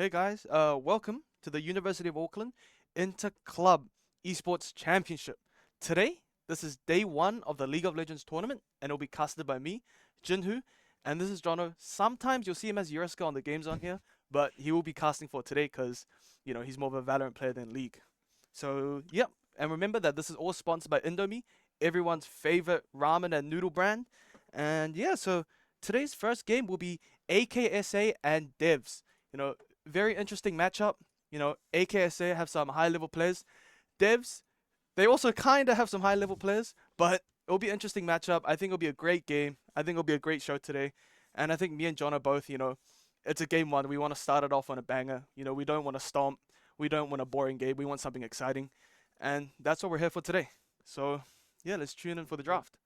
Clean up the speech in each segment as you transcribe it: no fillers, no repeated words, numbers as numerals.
Hey guys, welcome to the University of Auckland Interclub Esports Championship. Today, this is day one of the League of Legends tournament, and it'll be casted by me, Jinhu, and this is Jono. Sometimes you'll see him as Yureska on the games on here, but he will be casting for today because, he's more of a Valorant player than League. So, yep, and remember that this is all sponsored by Indomie, everyone's favorite ramen and noodle brand. And yeah, so today's first game will be AKSA and Devs. Very interesting matchup. AKSA have some high level players. Devs, they also kind of have some high level players, but it'll be an interesting matchup. I think it'll be a great game. I think it'll be a great show today. And I think me and John are both, it's a game one. We want to start it off on a banger. We don't want to stomp. We don't want a boring game. We want something exciting. And that's what we're here for today. So, yeah, let's tune in for the draft.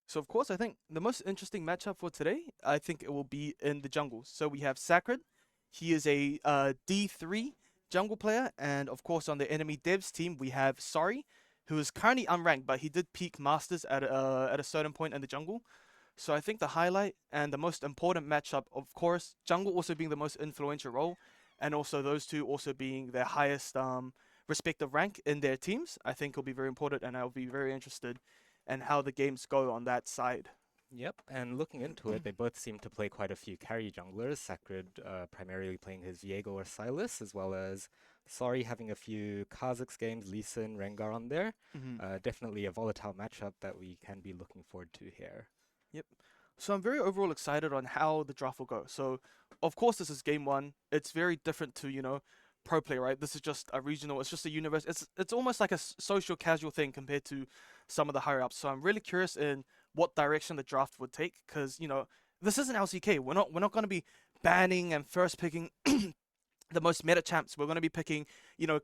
So of course, I think the most interesting matchup for today, I think it will be in the jungle. So we have Sacred. He is a D3 jungle player, and of course on the enemy devs team we have Sorry, who is currently unranked, but he did peak masters at a certain point in the jungle. So I think the highlight and the most important matchup, of course, jungle also being the most influential role, and also those two also being their highest respective rank in their teams, I think will be very important, and I'll be very interested and how the games go on that side. Yep, and looking into it, they both seem to play quite a few carry junglers. Sacred primarily playing his Viego or Silas, as well as Sorry having a few Kha'Zix games, Lee Sin, Rengar on there. Hmm. Definitely a volatile matchup that we can be looking forward to here. Yep. So I'm very overall excited on how the draft will go. So of course this is game one. It's very different to pro play, right? This is just a regional. It's just a universe. It's almost like a social casual thing compared to some of the higher ups. So I'm really curious in what direction the draft would take because this isn't LCK. We're not going to be banning and first picking the most meta champs. We're going to be picking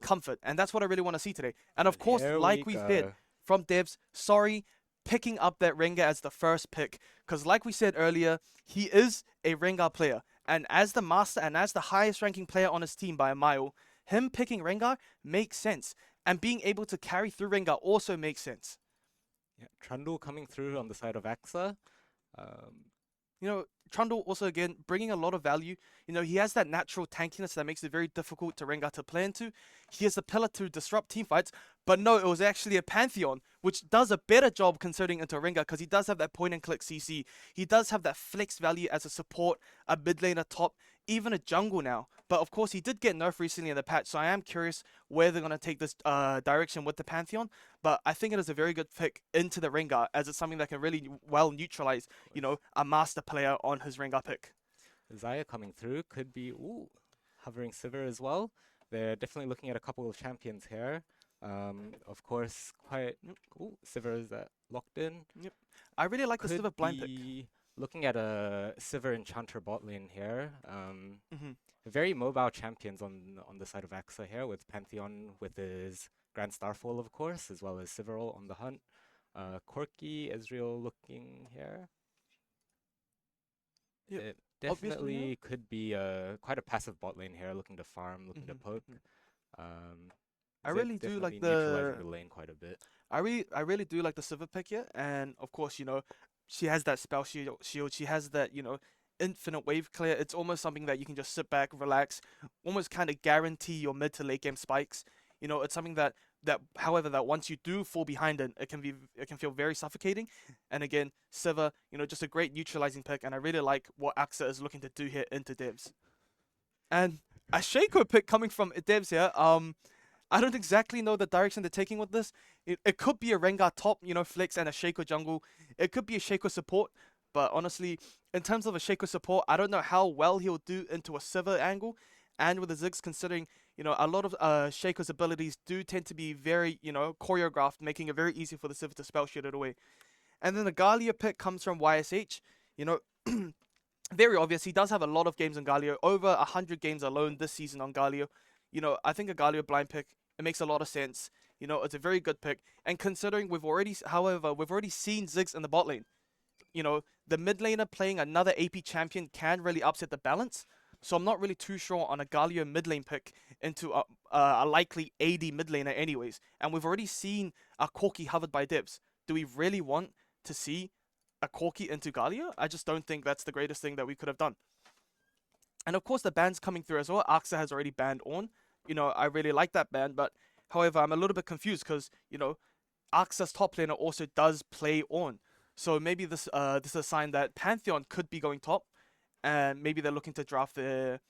comfort, and that's what I really want to see today. And of And course, here we like we said go. from devs, Sorry picking up that Rengar as the first pick because like we said earlier, he is a Rengar player. And as the master and as the highest ranking player on his team by a mile, him picking Rengar makes sense. And being able to carry through Rengar also makes sense. Yeah, Trundle coming through on the side of AXA. Um, Trundle also again bringing a lot of value. He has that natural tankiness that makes it very difficult to Rengar to play into. He has the pillar to disrupt team fights, but no, it was actually a Pantheon, which does a better job considering into Rengar because he does have that point and click CC. He does have that flex value as a support, a mid laner top, even a jungle now. But of course, he did get nerfed recently in the patch, so I am curious where they're gonna take this direction with the Pantheon. But I think it is a very good pick into the Rengar as it's something that can really well neutralize a master player on his Rengar pick. Zaya coming through could be hovering Sivir as well. They're definitely looking at a couple of champions here. Of course, quite. Ooh, Sivir is locked in. Yep. I really like the Could Sivir blind pick. be looking at a Sivir Enchanter bot lane here. Hmm. Very mobile champions on the side of AXA here with Pantheon with his Grand Starfall, of course, as well as Sivir on the hunt. Corki, Ezreal looking here. Yep. It Obviously, yeah. definitely could be quite a passive bot lane here, looking to farm, looking to poke. Hmm. Um, I Ziggs really do definitely like neutralizing the the lane quite a bit. I really do like the Sivir pick here, and of course, she has that spell shield. She has that, infinite wave clear. It's almost something that you can just sit back, relax, almost kind of guarantee your mid to late game spikes. It's something however, that once you do fall behind it can feel very suffocating. And again, Sivir, just a great neutralizing pick, and I really like what AXA is looking to do here into devs. And a Shaco pick coming from devs here. I don't exactly know the direction they're taking with this. It could be a Rengar top, flex and a Shaco jungle. It could be a Shaco support. But honestly, in terms of a Shaco support, I don't know how well he'll do into a Sivir angle. And with the Ziggs, considering, a lot of Shaco's abilities do tend to be very, choreographed, making it very easy for the Sivir to spell shoot it away. And then the Galio pick comes from YSH. You know, very obvious. He does have a lot of games on Galio, over 100 games alone this season on Galio. I think a Galio blind pick, it makes a lot of sense. It's a very good pick. And considering however, we've already seen Ziggs in the bot lane. The mid laner playing another AP champion can really upset the balance. So I'm not really too sure on a Galio mid lane pick into a likely AD mid laner anyways. And we've already seen a Corki hovered by Dibs. Do we really want to see a Corki into Galio, I just don't think that's the greatest thing that we could have done. And of course, the ban's coming through as well. AXA has already banned on. I really like that ban, but however, I'm a little bit confused because AXA's top laner also does play on. So maybe this is a sign that Pantheon could be going top, and maybe they're looking to draft their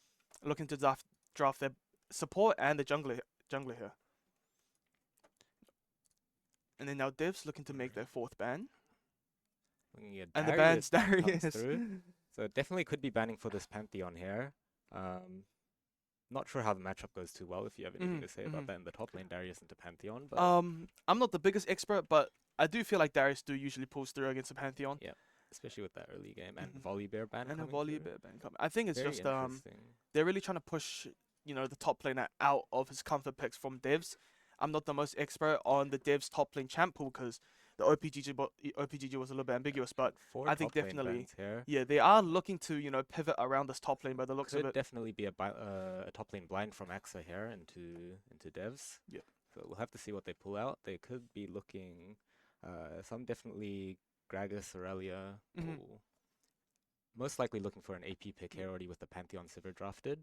support and the jungler here. And then now Divs looking to make their fourth ban. And the ban's Darius. So it definitely could be banning for this Pantheon here. Not sure how the matchup goes too well, if you have anything to say about that in the top lane, Darius into Pantheon. But I'm not the biggest expert, but I do feel like Darius do usually pulls through against the Pantheon. Yeah, especially with that early game and Volibear ban and a coming Volibear ban coming. I think it's Very just interesting. they're really trying to push the top laner out of his comfort picks from Divs. I'm not the most expert on the Divs top lane champ pool because the OPGG was a little bit ambiguous, but I think definitely they are looking to pivot around this top lane by the looks of it. Could definitely be a top lane blind from AXA here into Devs. Yeah. So we'll have to see what they pull out. They could be looking some definitely Gragas, Aurelia. Most likely looking for an AP pick here already with the Pantheon Sivir drafted.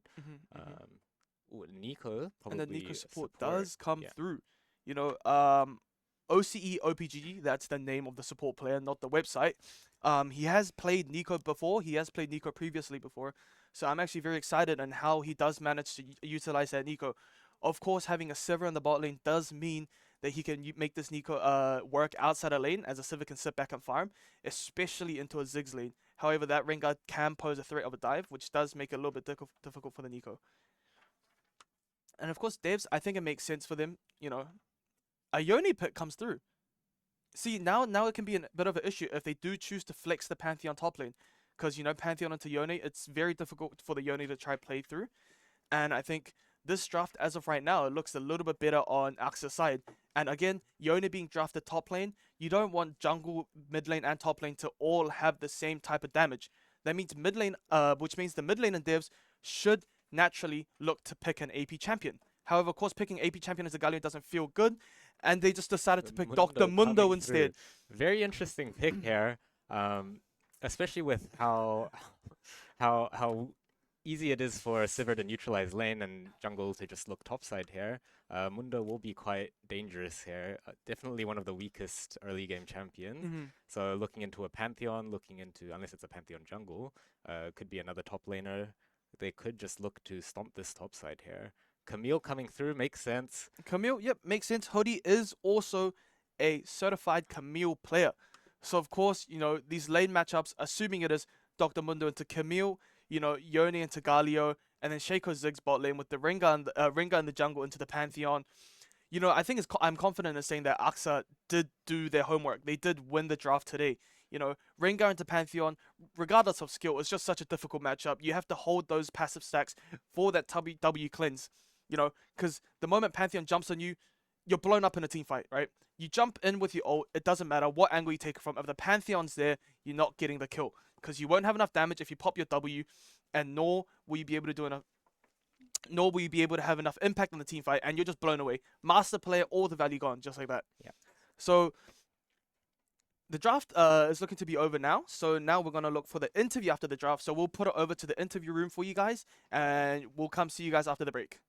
Nico probably. And the Nico support does come through. OCE OPGG, that's the name of the support player, not the website. He has played Nico before. He has played Nico previously before. So I'm actually very excited on how he does manage to utilize that Nico. Of course, having a Sivir in the bot lane does mean that he can make this Nico work outside a lane, as a Sivir can sit back and farm, especially into a Ziggs lane. However, that Rengar can pose a threat of a dive, which does make it a little bit difficult for the Nico. And of course, Devs, I think it makes sense for them. A Yone pick comes through. See, now it can be a bit of an issue if they do choose to flex the Pantheon top lane. Because, Pantheon into Yone, it's very difficult for the Yone to try play through. And I think this draft, as of right now, it looks a little bit better on AXA's side. And again, Yone being drafted top lane, you don't want jungle, mid lane, and top lane to all have the same type of damage. That means mid lane, which means the mid lane and Devs should naturally look to pick an AP champion. However, of course, picking AP champion as a Galio doesn't feel good, and they just decided to pick Dr. Mundo instead. Very interesting pick here, especially with how easy it is for Sivir to neutralize lane and jungle to just look topside here. Mundo will be quite dangerous here. Definitely one of the weakest early game champions. So looking into a Pantheon, unless it's a Pantheon jungle, could be another top laner. They could just look to stomp this topside here. Camille coming through makes sense. Camille, yep, makes sense. Hody is also a certified Camille player. So, of course, these lane matchups, assuming it is Dr. Mundo into Camille, Yone into Galio, and then Shaco Ziggs bot lane with the Rengar in the jungle into the Pantheon. I think I'm confident in saying that AXA did do their homework. They did win the draft today. Rengar into Pantheon, regardless of skill, it's just such a difficult matchup. You have to hold those passive stacks for that W cleanse. Because the moment Pantheon jumps on you, you're blown up in a team fight, right? You jump in with your ult, it doesn't matter what angle you take it from. If the Pantheon's there, you're not getting the kill. Because you won't have enough damage if you pop your W, and nor will you be able to have enough impact on the team fight, and you're just blown away. Master player, all the value gone, just like that. Yeah. So the draft is looking to be over now. So now we're going to look for the interview after the draft. So we'll put it over to the interview room for you guys, and we'll come see you guys after the break.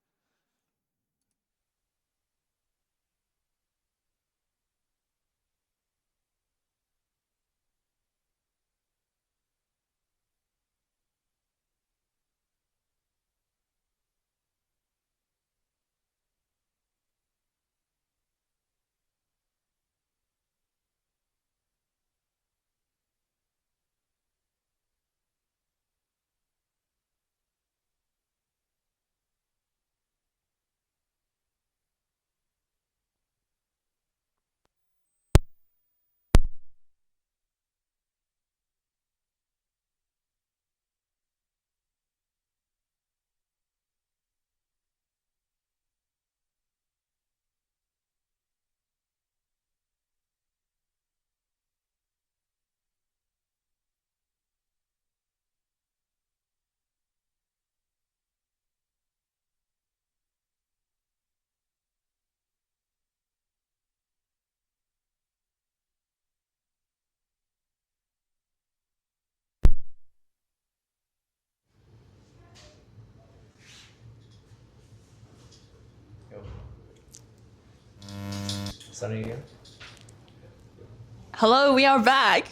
Starting again. Hello, we are back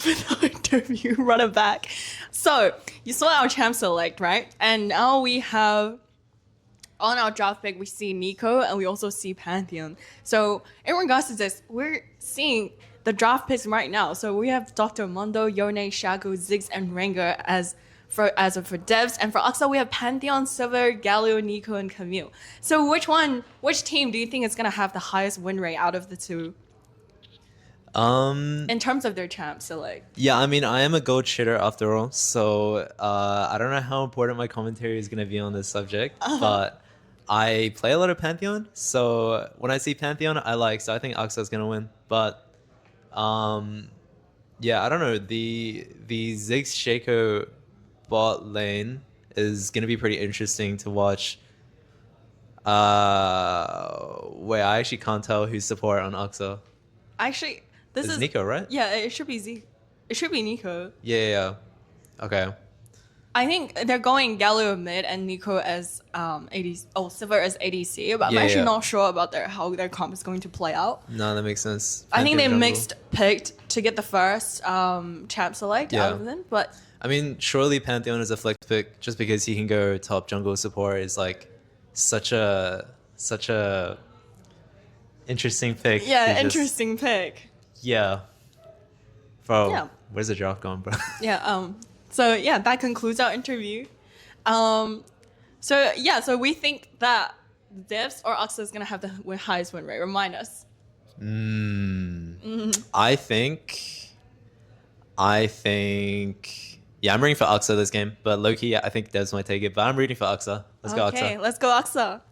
with our interview. Run it back. So you saw our champ select, right? And now we have on our draft pick we see Nico and we also see Pantheon. So in regards to this, we're seeing the draft picks right now. So we have Dr. Mondo, Yone, Shaco, Ziggs, and Rengar for devs, and for Axa we have Pantheon, Silver, Galio, Nico, and Camille. So which team do you think is gonna have the highest win rate out of the two? In terms of their champ select. Yeah, I mean, I am a gold shitter after all, so I don't know how important my commentary is going to be on this subject, but I play a lot of Pantheon, so when I see Pantheon, so I think Axa is going to win, but yeah, I don't know, the Ziggs Shaco bot lane is going to be pretty interesting to watch. Wait, I actually can't tell who's support on Axa. Actually, this It's is Nico, right? Yeah, it should be Z. It should be Nico. Yeah. Okay. I think they're going Galio mid and Nico as ADC. Oh, Silver as ADC. But I'm actually not sure about how their comp is going to play out. No, that makes sense. I think they Pantheon jungle. picked to get the first champ select out of them. But I mean, surely Pantheon is a flex pick just because he can go top jungle support is like such a interesting pick. yeah, interesting pick. Yeah. Bro, Yeah. where's the draft gone, bro? Yeah. So yeah, that concludes our interview. So we think that Devs or Axa is gonna have the highest win rate. Remind us. I think. Yeah, I'm rooting for Axa this game, but low-key, I think Devs might take it. But I'm rooting for Axa. Let's go Axa. Okay, let's go Axa.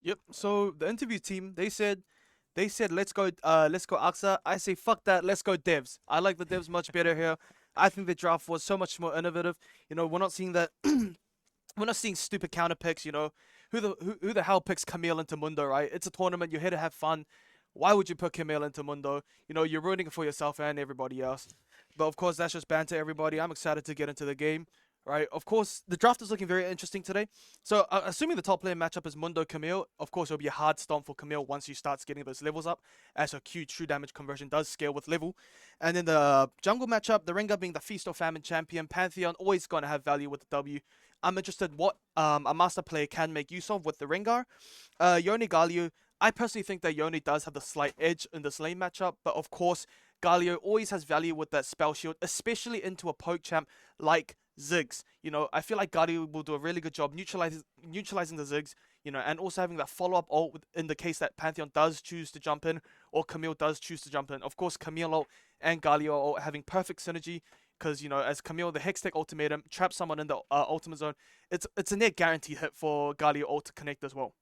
Yep. So the interview team, they said let's go Axa. I say fuck that, let's go Devs. I like the Devs much better here. I think the draft was so much more innovative. You know, we're not seeing that we're not seeing stupid counter picks, you know. Who the hell picks Camille into Mundo, right? It's a tournament, you're here to have fun. Why would you put Camille into Mundo? You know, you're ruining it for yourself and everybody else. But of course, that's just banter, everybody. I'm excited to get into the game, right? Of course, the draft is looking very interesting today. So, assuming the top player matchup is Mundo Camille, of course, it'll be a hard stomp for Camille once he starts getting those levels up, as her Q true damage conversion does scale with level. And then the jungle matchup, the Rengar being the Feast or Famine champion, Pantheon always going to have value with the W. I'm interested what a master player can make use of with the Rengar. Yone Galio, I personally think that Yone does have the slight edge in this lane matchup, but of course, Galio always has value with that spell shield, especially into a poke champ like Ziggs. You know, I feel like Galio will do a really good job neutralizing the Ziggs, you know, and also having that follow-up ult in the case that Pantheon does choose to jump in or Camille does choose to jump in. Of course, Camille ult and Galio are having perfect synergy. Because, you know, as Camille, the Hextech ultimatum, traps someone in the ultimate zone, it's a near guaranteed hit for Galio ult to connect as well.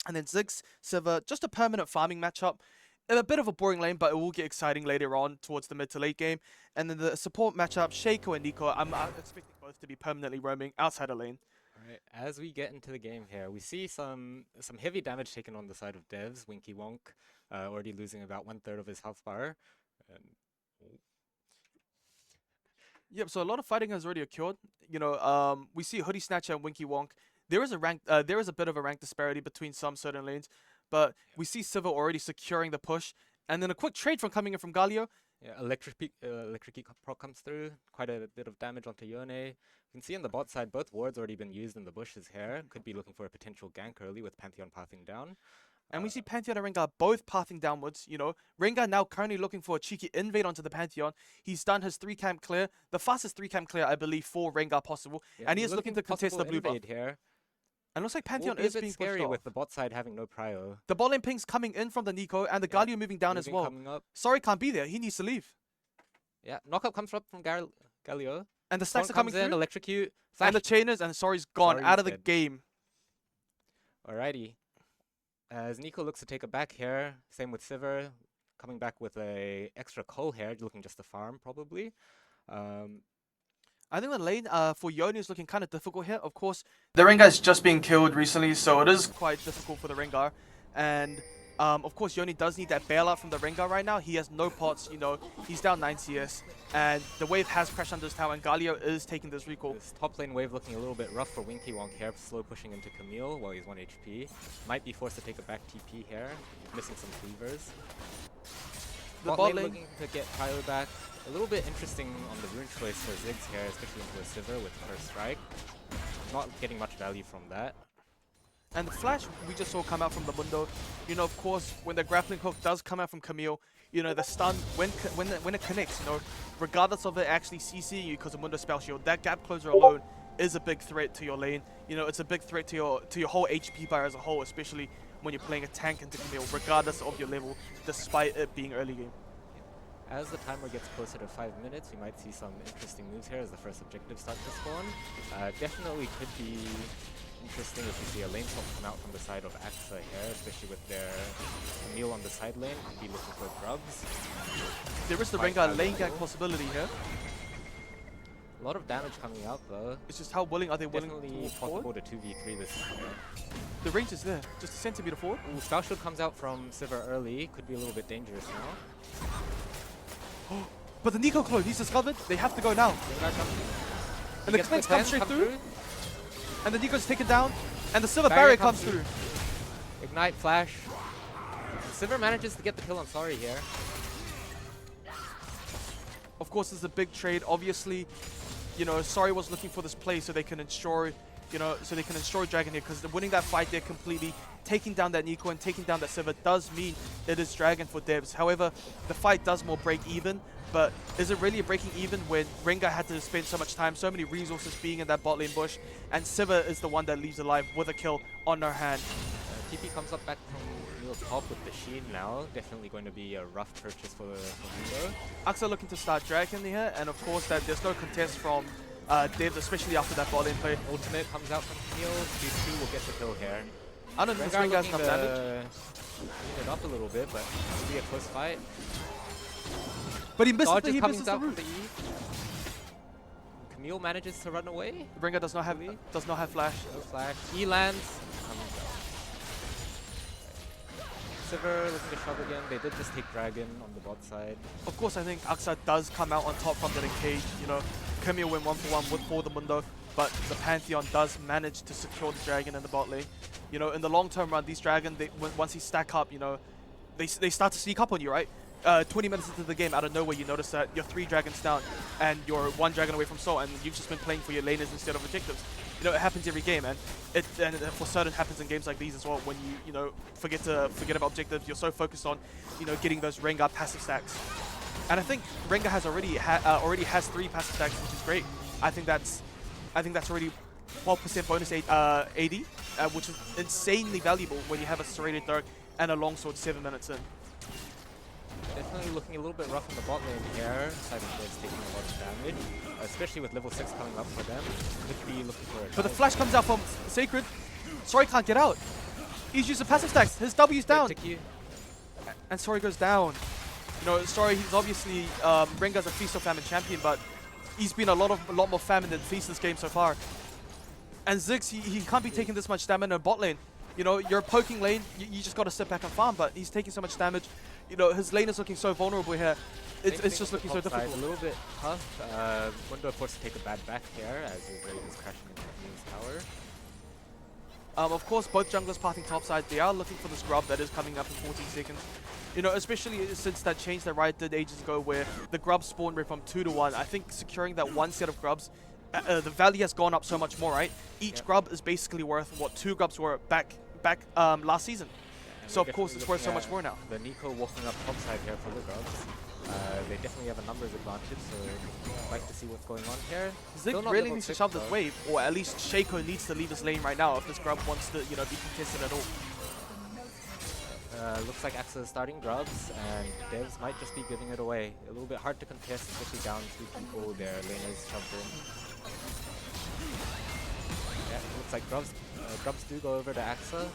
And then Ziggs, Silver, just a permanent farming matchup. A bit of a boring lane, but it will get exciting later on towards the mid to late game. And then the support matchup, Shaco and Nico, I'm expecting both to be permanently roaming outside of lane. Alright, as we get into the game here, we see some heavy damage taken on the side of Devs. Winky Wonk already losing about 1/3 of his health bar. Yep, so a lot of fighting has already occurred. You know, we see Hoodie Snatcher and Winky Wonk. There is a bit of a rank disparity between some certain lanes, but we see Silver already securing the push, and then a quick trade from coming in from Galio. Yeah, Electric proc comes through, quite a bit of damage onto Yone. You can see on the bot side, both wards already been used in the bushes here. Could be looking for a potential gank early with Pantheon pathing down. And we see Pantheon and Rengar both pathing downwards, you know. Rengar now currently looking for a cheeky invade onto the Pantheon. He's done his 3-camp clear, the fastest 3-camp clear, I believe, for Rengar possible. Yeah, and he is looking to contest the blue buff. Here. And looks like Pantheon Will be is a bit being scary pushed with off. the bot side having no prio. The bot lane ping's coming in from the Nico, and the Galio moving down as well. Coming up. Sorry, can't be there. He needs to leave. Yeah, knockup comes up from Galio. And the stacks Taunt are coming comes in, through. electrocute. And the Flash. chainers, and Sorry's gone Sorry's out of the dead. game. Alrighty. As Nico looks to take a back here, same with Sivir, coming back with a extra Cull here, looking just to farm probably. I think the lane for Yoni is looking kind of difficult here. Of course, the Rengar's just been killed recently, so it is quite difficult for the Rengar. And of course, Yoni does need that bailout from the Rengar right now. He has no pots, you know, he's down 9 CS. And the wave has crashed under his tower, and Galio is taking this recall. This top lane wave looking a little bit rough for Winky Wonk here, slow pushing into Camille while he's 1 HP. Might be forced to take a back TP here, missing some cleavers. The Bot lane looking to get Pyro back. A little bit interesting on the rune choice for Ziggs here, especially into a Sivir with First Strike. Not getting much value from that. And the flash we just saw come out from the Mundo, you know, of course, when the grappling hook does come out from Camille, you know, the stun, when it connects, you know, regardless of it actually CCing you because of Mundo spell shield, that gap closer alone is a big threat to your lane. You know, it's a big threat to your whole HP bar as a whole, especially when you're playing a tank into Camille, regardless of your level, despite it being early game. As the timer gets closer to 5 minutes, we might see some interesting moves here as the first objectives start to spawn. Definitely could be interesting if you see a lane swap come out from the side of AXA here, especially with their Camille on the side lane, could be looking for grubs. There is the Rengar lane gank possibility here. A lot of damage coming out though. It's just how willing are they willing Definitely to move possible forward? to 2v3 this time. The range is there, just a centimeter forward. Ooh, Spell Shield comes out from Sivir early, could be a little bit dangerous now. But the Nico clone, he's discovered, they have to go now. Rengar comes in. And the Gets connects 10, come straight through, and the Nico's taken down, and the Silver Barrier Barrier comes comes through. Ignite, Flash. Sivir manages to get the kill on Sorry here. Of course, this is a big trade. Obviously, you know, Sorry was looking for this play so they can ensure, you know, so they can ensure Dragon here, because winning that fight there completely, taking down that Nico and taking down that Sivir does mean it is Dragon for devs. However, the fight does more break even, but is it really a breaking even when Rengar had to spend so much time, so many resources being in that bot lane bush, and Sivir is the one that leaves alive with a kill on her hand. TP comes up back from Neil's top with the Sheen now. Definitely going to be a rough purchase for Mundo. Axa looking to start Dragon here, and of course that there's no contest from devs, especially after that bot lane play. Ultimate comes out from Neil. Q2 will get the kill here. I don't know if this Rengar has enough damage. Clean it up a little bit, but it'll be a close fight. But he misses Dodge the, is he coming misses the out from root. the E. Camille manages to run away. Rengar does not have flash. No flash. E lands. Comes out. Sivir looking to shove again. They did just take Dragon on the bot side. Of course, I think Axa does come out on top from the cage. You know, Camille win 1-for-1 for the Mundo, but the Pantheon does manage to secure the Dragon in the bot lane. You know, in the long-term run, these Dragon, once he stack up, you know, they start to sneak up on you, right? 20 minutes into the game, out of nowhere, you notice that you're 3 dragons down and you're 1 dragon away from soul, and you've just been playing for your laners instead of objectives. You know, it happens every game, and it for certain happens in games like these as well. When you know forget about objectives, you're so focused on, you know, getting those Rengar passive stacks. And I think Rengar has already has 3 passive stacks, which is great. I think that's already 12% bonus AD, which is insanely valuable when you have a serrated dark and a longsword 7 minutes in. Definitely looking a little bit rough on the bot lane here. Cyber's taking a lot of damage, especially with level 6 coming up for them. Could be looking for a But the flash comes out from Sacred. Sorry can't get out. He's using passive stacks. His W's down. And Sorry goes down. You know, Sorry, he's obviously Rengar's a Feast or Famine champion, but he's been a lot more Famine than Feast this game so far. And Ziggs, he can't be taking this much damage in a bot lane. You know, you're poking lane, you just got to sit back and farm, but he's taking so much damage. You know, his lane is looking so vulnerable here. It's just looking so difficult. A little bit tough. Mundo forced to take a bad back here as his lane is crashing into Neil's tower. Of course, both junglers parting topside. They are looking for this grub that is coming up in 14 seconds. You know, especially since that change that Riot did ages ago where the grubs spawn rate from 2 to 1. I think securing that 1 set of grubs, the value has gone up so much more, right? Each grub is basically worth what 2 grubs were back last season. So of course it's worth so much more now. The Nico walking up topside here for the grubs. They definitely have a numbers advantage, so I'd like to see what's going on here. Zig really needs to shove this wave, or at least Shaco needs to leave his lane right now if this grub wants to, you know, be contested at all. Looks like AXA is starting grubs, and Devs might just be giving it away. A little bit hard to contest, especially down 2 people. Their laners shoved in. Yeah, looks like grubs do go over to AXA.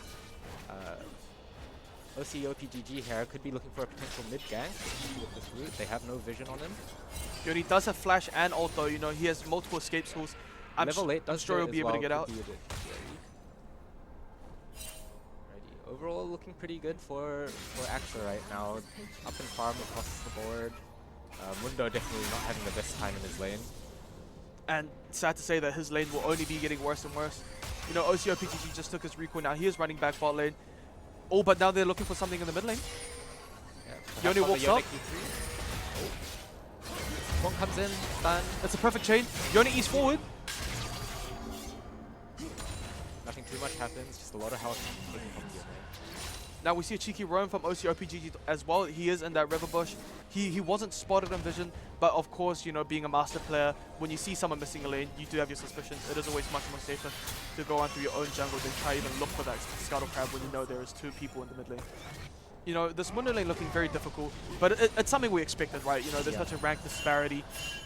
OCOPGG here could be looking for a potential mid gank with this route. They have no vision on him. Yoni does have flash and ult though, you know, he has multiple escape tools. Level 8 does sure he'll be able to get out. Overall, looking pretty good for AXA right now. Up and farm across the board. Mundo definitely not having the best time in his lane. And sad to say that his lane will only be getting worse and worse. You know, OCOPGG just took his recoil now. He is running back bot lane. Oh, but now they're looking for something in the mid lane. Yeah, Yoni walks up. One comes in, stun. That's a perfect chain. Yoni eats forward. Nothing too much happens, just a lot of health taken from Yoni. Now we see a cheeky roam from OCOPGG as well. He is in that river bush. He wasn't spotted on vision, but of course, you know, being a master player, when you see someone missing a lane, you do have your suspicions. It is always much more safer to go on through your own jungle than try even look for that scuttle crab when you know there is 2 people in the mid lane. You know, this Mundo lane looking very difficult, but it's something we expected, right? You know, there's such a rank disparity.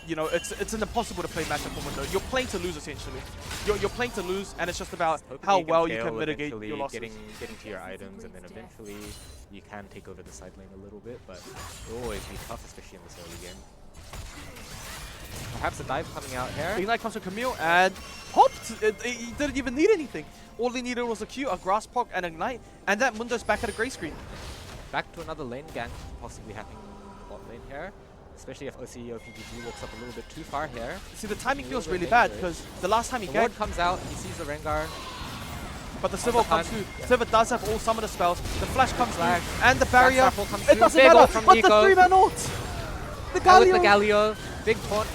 You know, it's an impossible to play matchup for Mundo. You're playing to lose, essentially. You're playing to lose, and it's just about how well you can mitigate your losses. Getting to your items, and then eventually you can take over the side lane a little bit, but it'll always be tough, especially in this early game. Perhaps a dive coming out here. Ignite comes from Camille, and popped! He didn't even need anything. All he needed was a Q, a grass pock, and Ignite, and that Mundo's back at a grey screen. Back to another lane gank possibly happening in the bot lane here, especially if OCOPGG walks up a little bit too far here. See, the timing feels really bad because the last time he ganked comes out, he sees the Rengar, but the Sivir comes through. Sivir does have all summoner spells. The flash comes through, and the barrier. It doesn't matter. But the 3-man ult, the Galio, the Galio, big taunt.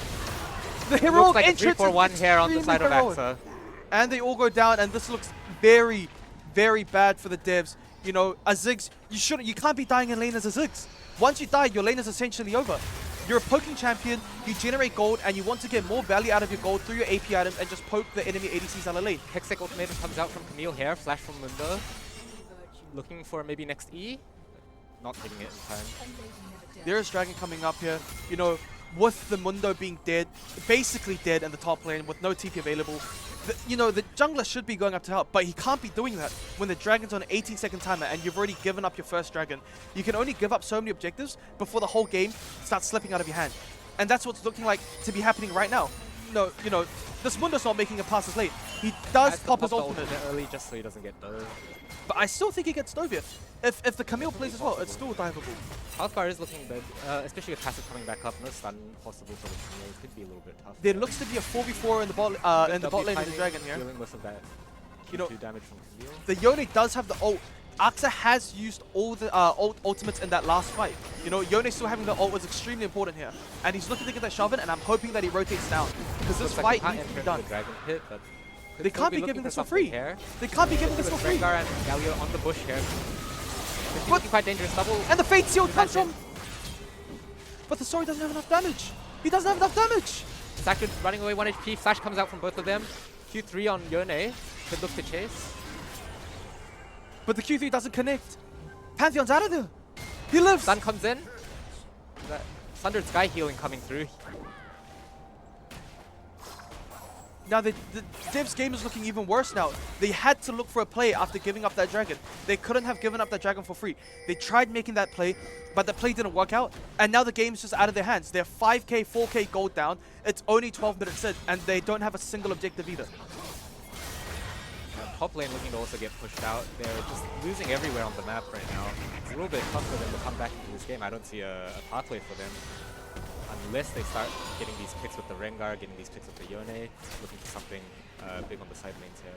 The heroic like entrance. 3-4-1 here on the side of AXA, and they all go down, and this looks very, very bad for the devs. You know, a Ziggs, you can't be dying in lane as a Ziggs. Once you die, your lane is essentially over. You're a poking champion, you generate gold, and you want to get more value out of your gold through your AP items and just poke the enemy ADCs out of lane. Hextech ultimatum comes out from Camille here, flash from Mundo. Looking for maybe next E. Not hitting it in time. There is Dragon coming up here. You know, with the Mundo being dead, basically dead in the top lane with no TP available, you know, the jungler should be going up to help, but he can't be doing that when the Dragon's on an 18-second timer and you've already given up your first Dragon. You can only give up so many objectives before the whole game starts slipping out of your hand. And that's what's looking like to be happening right now. No, you know, this Mundo's not making it past his lane. He does pop his ultimate early just so he doesn't get dove. But I still think he gets dove here. If the Camille plays as well, it's still diveable. Healthbar is looking good, especially with passive coming back up. No stun possible for the Camille. It could be a little bit tough. There looks to be a 4v4 in the bot lane with the Dragon here. Dealing most of that you know, damage from Camille. The Yone does have the ult. AXA has used all the ultimates in that last fight. You know, Yone still having the ult was extremely important here. And he's looking to get that shove in, and I'm hoping that he rotates down. Because this fight needs to be done. Dragon pit, but they can't be giving this for free. They can't be giving this for free. Rengar and Galio on the bush here. It's looking quite dangerous. Double. And the Fate Seal comes from... But the Story doesn't have enough damage. He doesn't have enough damage. Sacred running away 1 HP. Flash comes out from both of them. Q3 on Yone. Could look to chase. But the Q3 doesn't connect. Pantheon's out of there. He lives. Sun comes in. Sundered Sky healing coming through. Now the Devs game is looking even worse now. They had to look for a play after giving up that Dragon. They couldn't have given up that Dragon for free. They tried making that play, but the play didn't work out. And now the game's just out of their hands. They're 5k, 4k gold down. It's only 12 minutes in, and they don't have a single objective either. Top lane looking to also get pushed out. They're just losing everywhere on the map right now. It's a little bit tough for them to come back into this game. I don't see a pathway for them. Unless they start getting these picks with the Rengar, getting these picks with the Yone, looking for something big on the side lanes here.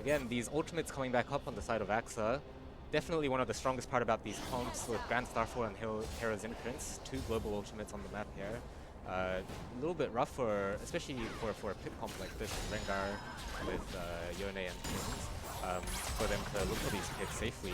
Again, these ultimates coming back up on the side of AXA. Definitely one of the strongest part about these comps with Grand Starfall and Hera's entrance. 2 global ultimates on the map here. A little bit rough for, especially for a pick comp like this, Rengar with Yone and things, for them to look for these picks safely.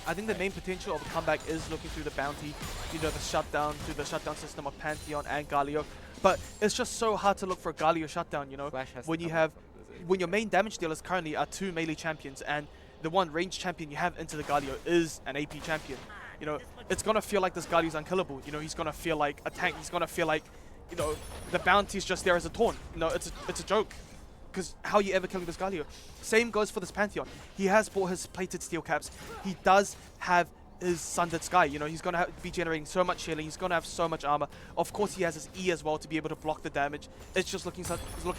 I think the main potential of a comeback is looking through the bounty, you know, the shutdown, through the shutdown system of Pantheon and Galio. But it's just so hard to look for a Galio shutdown, you know, Flash has when to you come have, from the Zig. when your main damage dealers currently are 2 melee champions, and the one range champion you have into the Galio is an AP champion. You know, it's gonna feel like this Galio's unkillable. You know, he's gonna feel like a tank. He's gonna feel like, you know, the bounty's just there as a taunt. You know, it's a joke. Because how are you ever killing this Galio? Same goes for this Pantheon. He has bought his plated steel caps. He does have his Sundered Sky. You know, he's going to be generating so much shielding. He's going to have so much armor. Of course, he has his E as well to be able to block the damage. It's just looking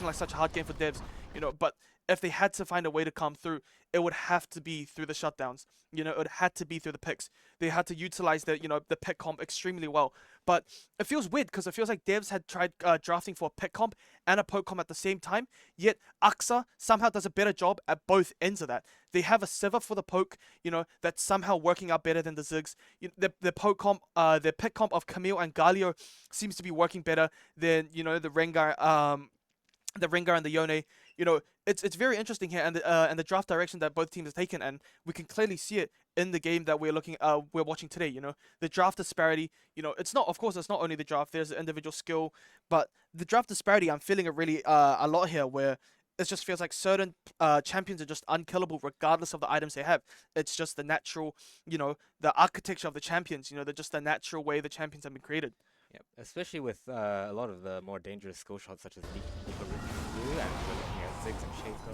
like such a hard game for devs. You know, but if they had to find a way to come through, it would have to be through the shutdowns. You know, it had to be through the picks. They had to utilize the, you know, the pick comp extremely well. But it feels weird because it feels like devs had tried drafting for a pick comp and a poke comp at the same time. Yet AXA somehow does a better job at both ends of that. They have a Sivir for the poke, you know, that's somehow working out better than the Ziggs. The poke comp, the pick comp of Camille and Galio seems to be working better than, you know, the Rengar and the Yone. You know, it's very interesting here, and the draft direction that both teams have taken, and we can clearly see it in the game that we're watching today. You know, the draft disparity. You know, it's not, of course, it's not only the draft. There's individual skill, but the draft disparity, I'm feeling it really a lot here, where it just feels like certain champions are just unkillable regardless of the items they have. It's just the natural, you know, the architecture of the champions. You know, they're just the natural way the champions have been created. Yep, especially with a lot of the more dangerous skill shots such as Nico and we're looking at Ziggs and Shaco,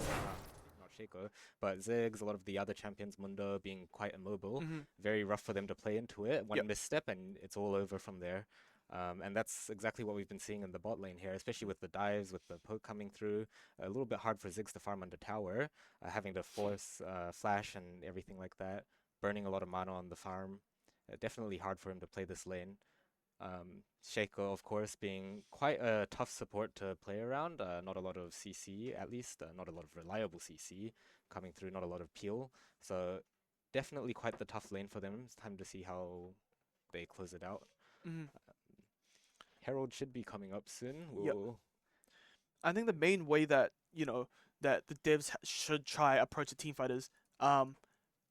not Shaco, but Ziggs, a lot of the other champions, Mundo, being quite immobile, very rough for them to play into it. One misstep and it's all over from there. And that's exactly what we've been seeing in the bot lane here, especially with the dives, with the poke coming through. A little bit hard for Ziggs to farm under tower, having to force flash and everything like that, burning a lot of mana on the farm. Definitely hard for him to play this lane. Shaco, of course, being quite a tough support to play around. Not a lot of CC, at least. Not a lot of reliable CC coming through. Not a lot of peel. So definitely quite the tough lane for them. It's time to see how they close it out. Herald should be coming up soon. I think the main way that, you know, that the devs should try approach the teamfight is,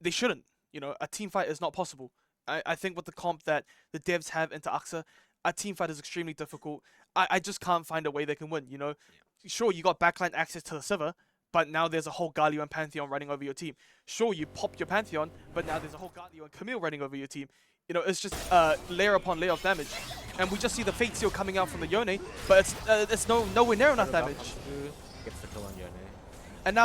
they shouldn't. You know, a team fight is not possible. I think with the comp that the devs have into AXA, a team fight is extremely difficult. I just can't find a way they can win, you know? Sure, you got backline access to the Sivir, but now there's a whole Galio and Pantheon running over your team. Sure, you popped your Pantheon, but now there's a whole Galio and Camille running over your team. You know, it's just layer upon layer of damage. And we just see the Fate Seal coming out from the Yone, but it's nowhere near enough damage. Gets the kill on Yone. And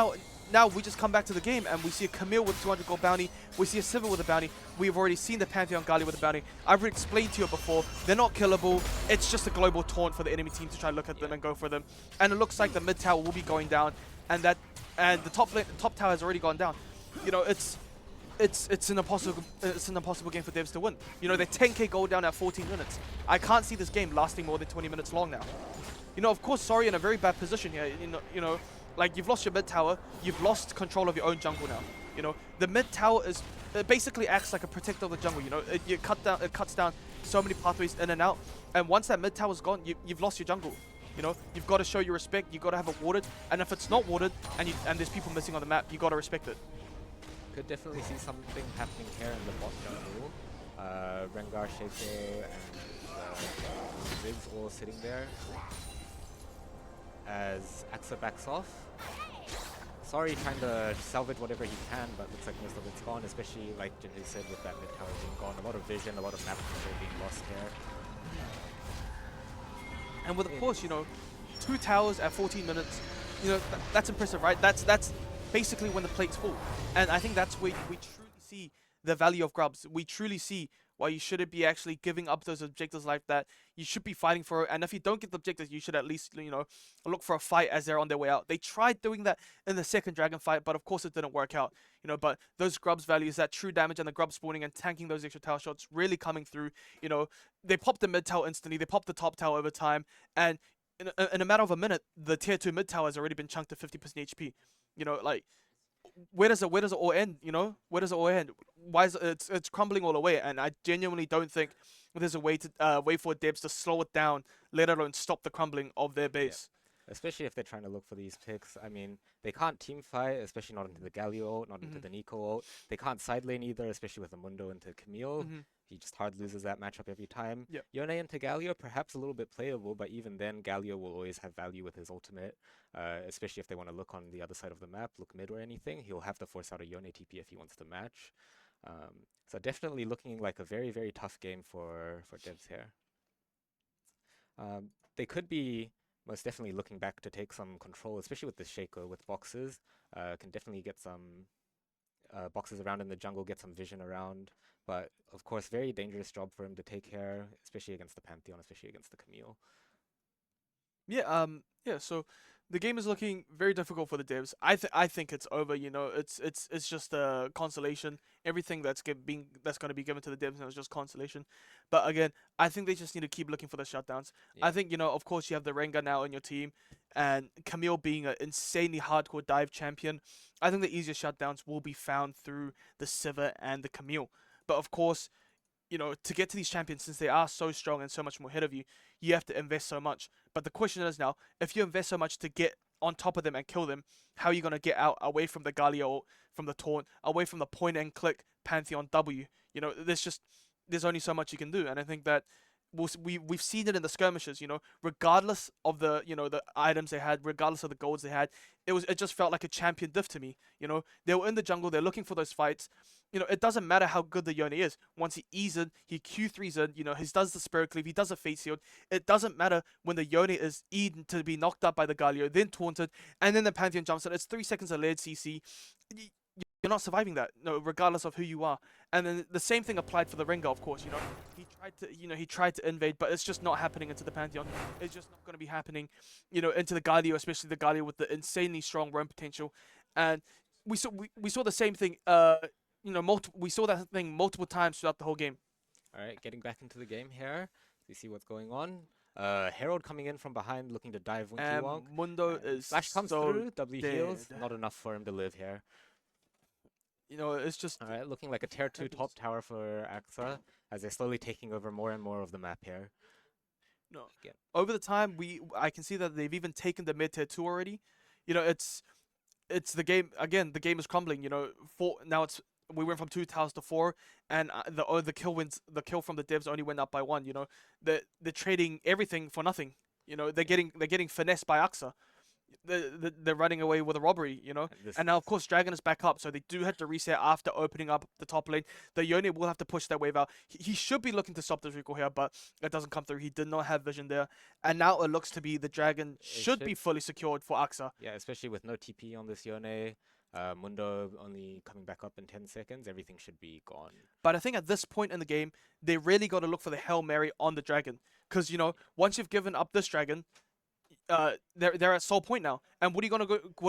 now we just come back to the game and we see a Camille with 200 gold bounty. We see a Sivir with a bounty. We've already seen the Pantheon Galio with a bounty. I've explained to you before, they're not killable. It's just a global taunt for the enemy team to try to look at them and go for them. And it looks like the mid tower will be going down, and the top tower has already gone down. You know, it's an impossible game for devs to win. You know, they're 10k gold down at 14 minutes. I can't see this game lasting more than 20 minutes long now. You know, of course, sorry, in a very bad position here. You know, like, you've lost your mid tower, you've lost control of your own jungle now. You know, the mid tower it basically acts like a protector of the jungle. You know, it cuts down so many pathways in and out. And once that mid tower's gone, you've lost your jungle. You know, you've got to show your respect. You've got to have it warded. And if it's not warded and there's people missing on the map, you got to respect it. Could definitely see something happening here in the bot jungle. Rengar, Shaco, and Ziggs all sitting there. As AXA backs off. Sorry, trying to salvage whatever he can, but looks like most of it's gone, especially like Jinji said, with that mid tower being gone. A lot of vision, a lot of map control being lost here. And with, of course, you know, 2 towers at 14 minutes, you know, that's impressive, right? That's basically when the plate's full. And I think that's where we truly see the value of grubs. We truly see why you shouldn't be actually giving up those objectives like that. You should be fighting for it. And if you don't get the objectives, you should at least, you know, look for a fight as they're on their way out. They tried doing that in the second dragon fight, but of course it didn't work out. You know, but those grubs values, that true damage and the grub spawning and tanking those extra tower shots really coming through. You know, they popped the mid tower instantly. They popped the top tower over time. And in a matter of a minute, the tier 2 mid tower has already been chunked to 50% HP. You know, like, where does it all end? You know, where does it all end? Why is it's crumbling all away? And I genuinely don't think there's a way for devs to slow it down, let alone stop the crumbling of their base. Especially if they're trying to look for these picks. I mean, they can't team fight, especially not into the Galio ult, not into the Nico ult. They can't side lane either, especially with the Mundo into Camille. He just hard loses that matchup every time. Yep. Yone into Galio, perhaps a little bit playable, but even then, Galio will always have value with his ultimate, especially if they want to look on the other side of the map, look mid or anything. He'll have to force out a Yone TP if he wants to match. So definitely looking like a very, very tough game for devs here. They could be most definitely looking back to take some control, especially with the Shaco with boxes. Can definitely get some boxes around in the jungle, get some vision around. But of course, very dangerous job for him to take here, especially against the Pantheon, especially against the Camille. Yeah, so the game is looking very difficult for the devs. I think it's over, you know. It's just a consolation. Everything that's going to be given to the devs now is just consolation. But again, I think they just need to keep looking for the shutdowns. Yeah. I think, you know, of course you have the Rengar now on your team, and Camille being an insanely hardcore dive champion. I think the easiest shutdowns will be found through the Sivir and the Camille. But of course, you know, to get to these champions, since they are so strong and so much more ahead of you, you have to invest so much. But the question is now, if you invest so much to get on top of them and kill them, how are you going to get out away from the Galio, from the taunt, away from the point and click Pantheon W? You know, there's only so much you can do. And I think that we've seen it in the skirmishes, you know, regardless of the, you know, the items they had, regardless of the golds they had, it just felt like a champion diff to me. You know, they were in the jungle, they're looking for those fights. You know, it doesn't matter how good the Yone is. Once he E's in, he Q3's in, you know, he does the Spirit Cleave, he does a Fate Sealed. It doesn't matter when the Yone is E'd to be knocked up by the Galio, then taunted, and then the Pantheon jumps in. It's 3 seconds of layered CC. You're not surviving that, no, regardless of who you are. And then the same thing applied for the Rengar, of course, you know. He tried to invade, but it's just not happening into the Pantheon. It's just not going to be happening, you know, into the Galio, especially the Galio with the insanely strong roam potential. And we saw the same thing, you know, we saw that thing multiple times throughout the whole game. All right, getting back into the game here. We see what's going on. Herald coming in from behind, looking to dive Winky Wonk. Mundo is Flash comes so through, W dead. heals. Not enough for him to live here. You know, it's just... All right, looking like a tier 2 top tower for AXA, as they're slowly taking over more and more of the map here. No. Again. Over the time, I can see that they've even taken the mid tier 2 already. You know, it's the game again. The game is crumbling. You know, we went from 2 towers to 4, and the kill from the devs only went up by 1. You know, they're trading everything for nothing. You know, they're getting finessed by AXA. They're running away with a robbery, you know. And now, of course, Dragon is back up, so they do have to reset after opening up the top lane. The Yone will have to push that wave out. He should be looking to stop this recall here, but it doesn't come through. He did not have vision there. And now it looks to be the Dragon should be fully secured for AXA. Yeah, especially with no TP on this Yone. Mundo only coming back up in 10 seconds. Everything should be gone. But I think at this point in the game, they really got to look for the Hail Mary on the Dragon. Because, you know, once you've given up this Dragon... they're at soul point now, and what are you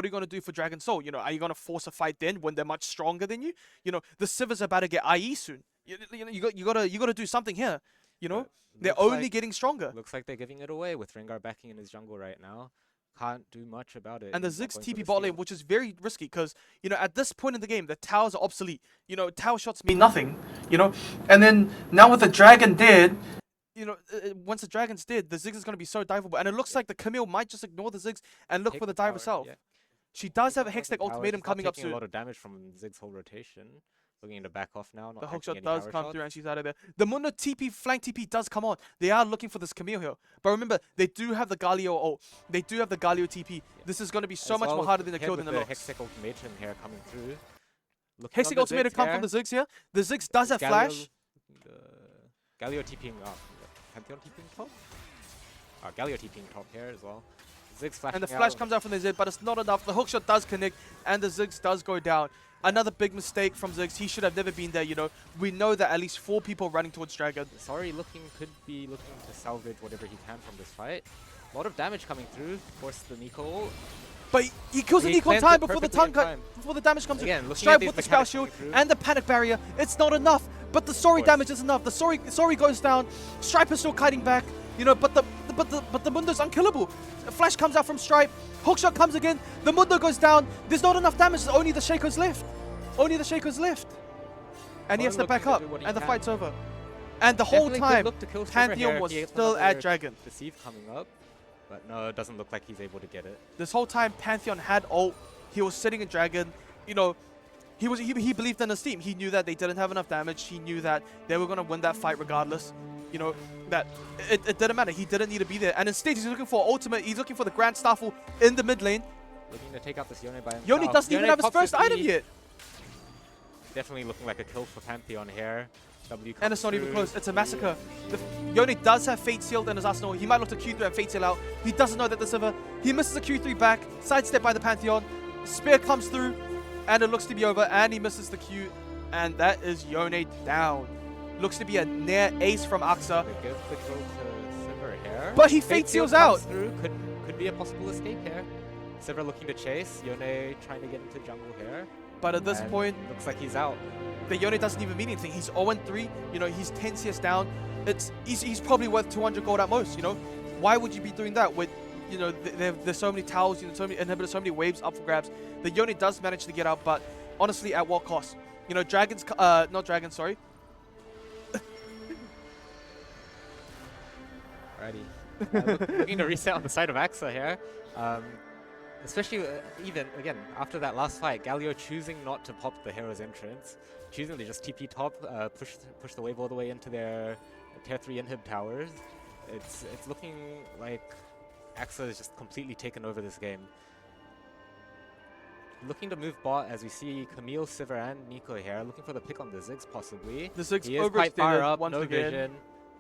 gonna do for Dragon Soul? You know, are you gonna force a fight then when they're much stronger than you? You know, the Sivir's about to get IE soon. You gotta do something here. You know, they're only getting stronger. Looks like they're giving it away with Rengar backing in his jungle right now. Can't do much about it. And the Ziggs TP bot lane, which is very risky, because, you know, at this point in the game, the towers are obsolete. You know, tower shots mean nothing. You know, and then now with the Dragon dead. You know, once the Dragon's dead, the Ziggs is going to be so diveable. And it looks like the Camille might just ignore the Ziggs and look for the dive herself. Yeah. She does have a Hextech ultimatum coming up soon. A lot of damage from Ziggs' whole rotation. Looking to back off now. The hookshot does come through and she's out of there. The Mundo TP, flank TP does come on. They are looking for this Camille here. But remember, they do have the Galio ult. They do have the Galio TP. Yeah. This is going to be so much more harder than the kill than the looks. Hextech ultimatum here coming through. Hextech ultimatum come from the Ziggs here. The Ziggs does have flash. Galio TPing up. Pantheon TPing top? Galio TPing top here as well. Ziggs flashing and the flash comes out from the Zed, but it's not enough. The hookshot does connect, and the Ziggs does go down. Another big mistake from Ziggs. He should have never been there, you know. We know that at least 4 people running towards Dragon. Sorry could be looking to salvage whatever he can from this fight. A lot of damage coming through. Of course, the Nico ult. But he kills the Nico in time before the damage comes in. Stripe with the spell shield and the panic barrier. It's not enough. But the Sori damage is enough. The Sori goes down. Stripe is still kiting back. You know, but the Mundo's unkillable. A flash comes out from Stripe. Hookshot comes again. The Mundo goes down. There's not enough damage. Only the Shaco's left. Only the Shaco's left. And he has to back up. And the fight's over. And the whole Definitely good time, look to kill Sivir Pantheon here. was He gets still another at Dragon. Deceive coming up, but no, it doesn't look like he's able to get it. This whole time, Pantheon had ult. He was sitting in Dragon. You know, he believed in his team. He knew that they didn't have enough damage. He knew that they were gonna win that fight regardless. You know, that it didn't matter. He didn't need to be there. And instead, he's looking for ultimate. He's looking for the Grand Starfall in the mid lane. Looking to take out this Yone by himself. Yone doesn't even have his pops first item lead. yet. Definitely looking like a kill for Pantheon here. W And it's not comes even through. close. It's a massacre. Yone does have Fate Sealed in his arsenal. He might look to Q3 and Fate Seal out. He doesn't know that the Sivir. He misses a Q3 back. Sidestep by the Pantheon. Spear comes through. And it looks to be over. And he misses the Q. And that is Yone down. Looks to be a near ace from Axa. They give the kill to Sivir here. But he Fate Seal Seals out. comes through. Could be a possible escape here. Sivir looking to chase. Yone trying to get into jungle here. But at this And point, looks like he's out. the Yone doesn't even mean anything. He's 0-3. You know, he's 10 CS down. He's probably worth 200 gold at most. You know, why would you be doing that with, you know, there's so many towers, you know, so many inhibitors, so many waves up for grabs. The Yone does manage to get out, but honestly, at what cost? You know, dragons, not dragons, sorry. Alrighty. Looking to reset on the side of Axa here. Especially even again after that last fight, Galio choosing not to pop the hero's entrance, choosing to just TP top, push the wave all the way into their tier 3 inhib towers. It's looking like Axa has just completely taken over this game. Looking to move bot as we see Camille, Sivir, and Nico here, looking for the pick on the Ziggs possibly. The Ziggs He is quite far overextended up, once no again. vision.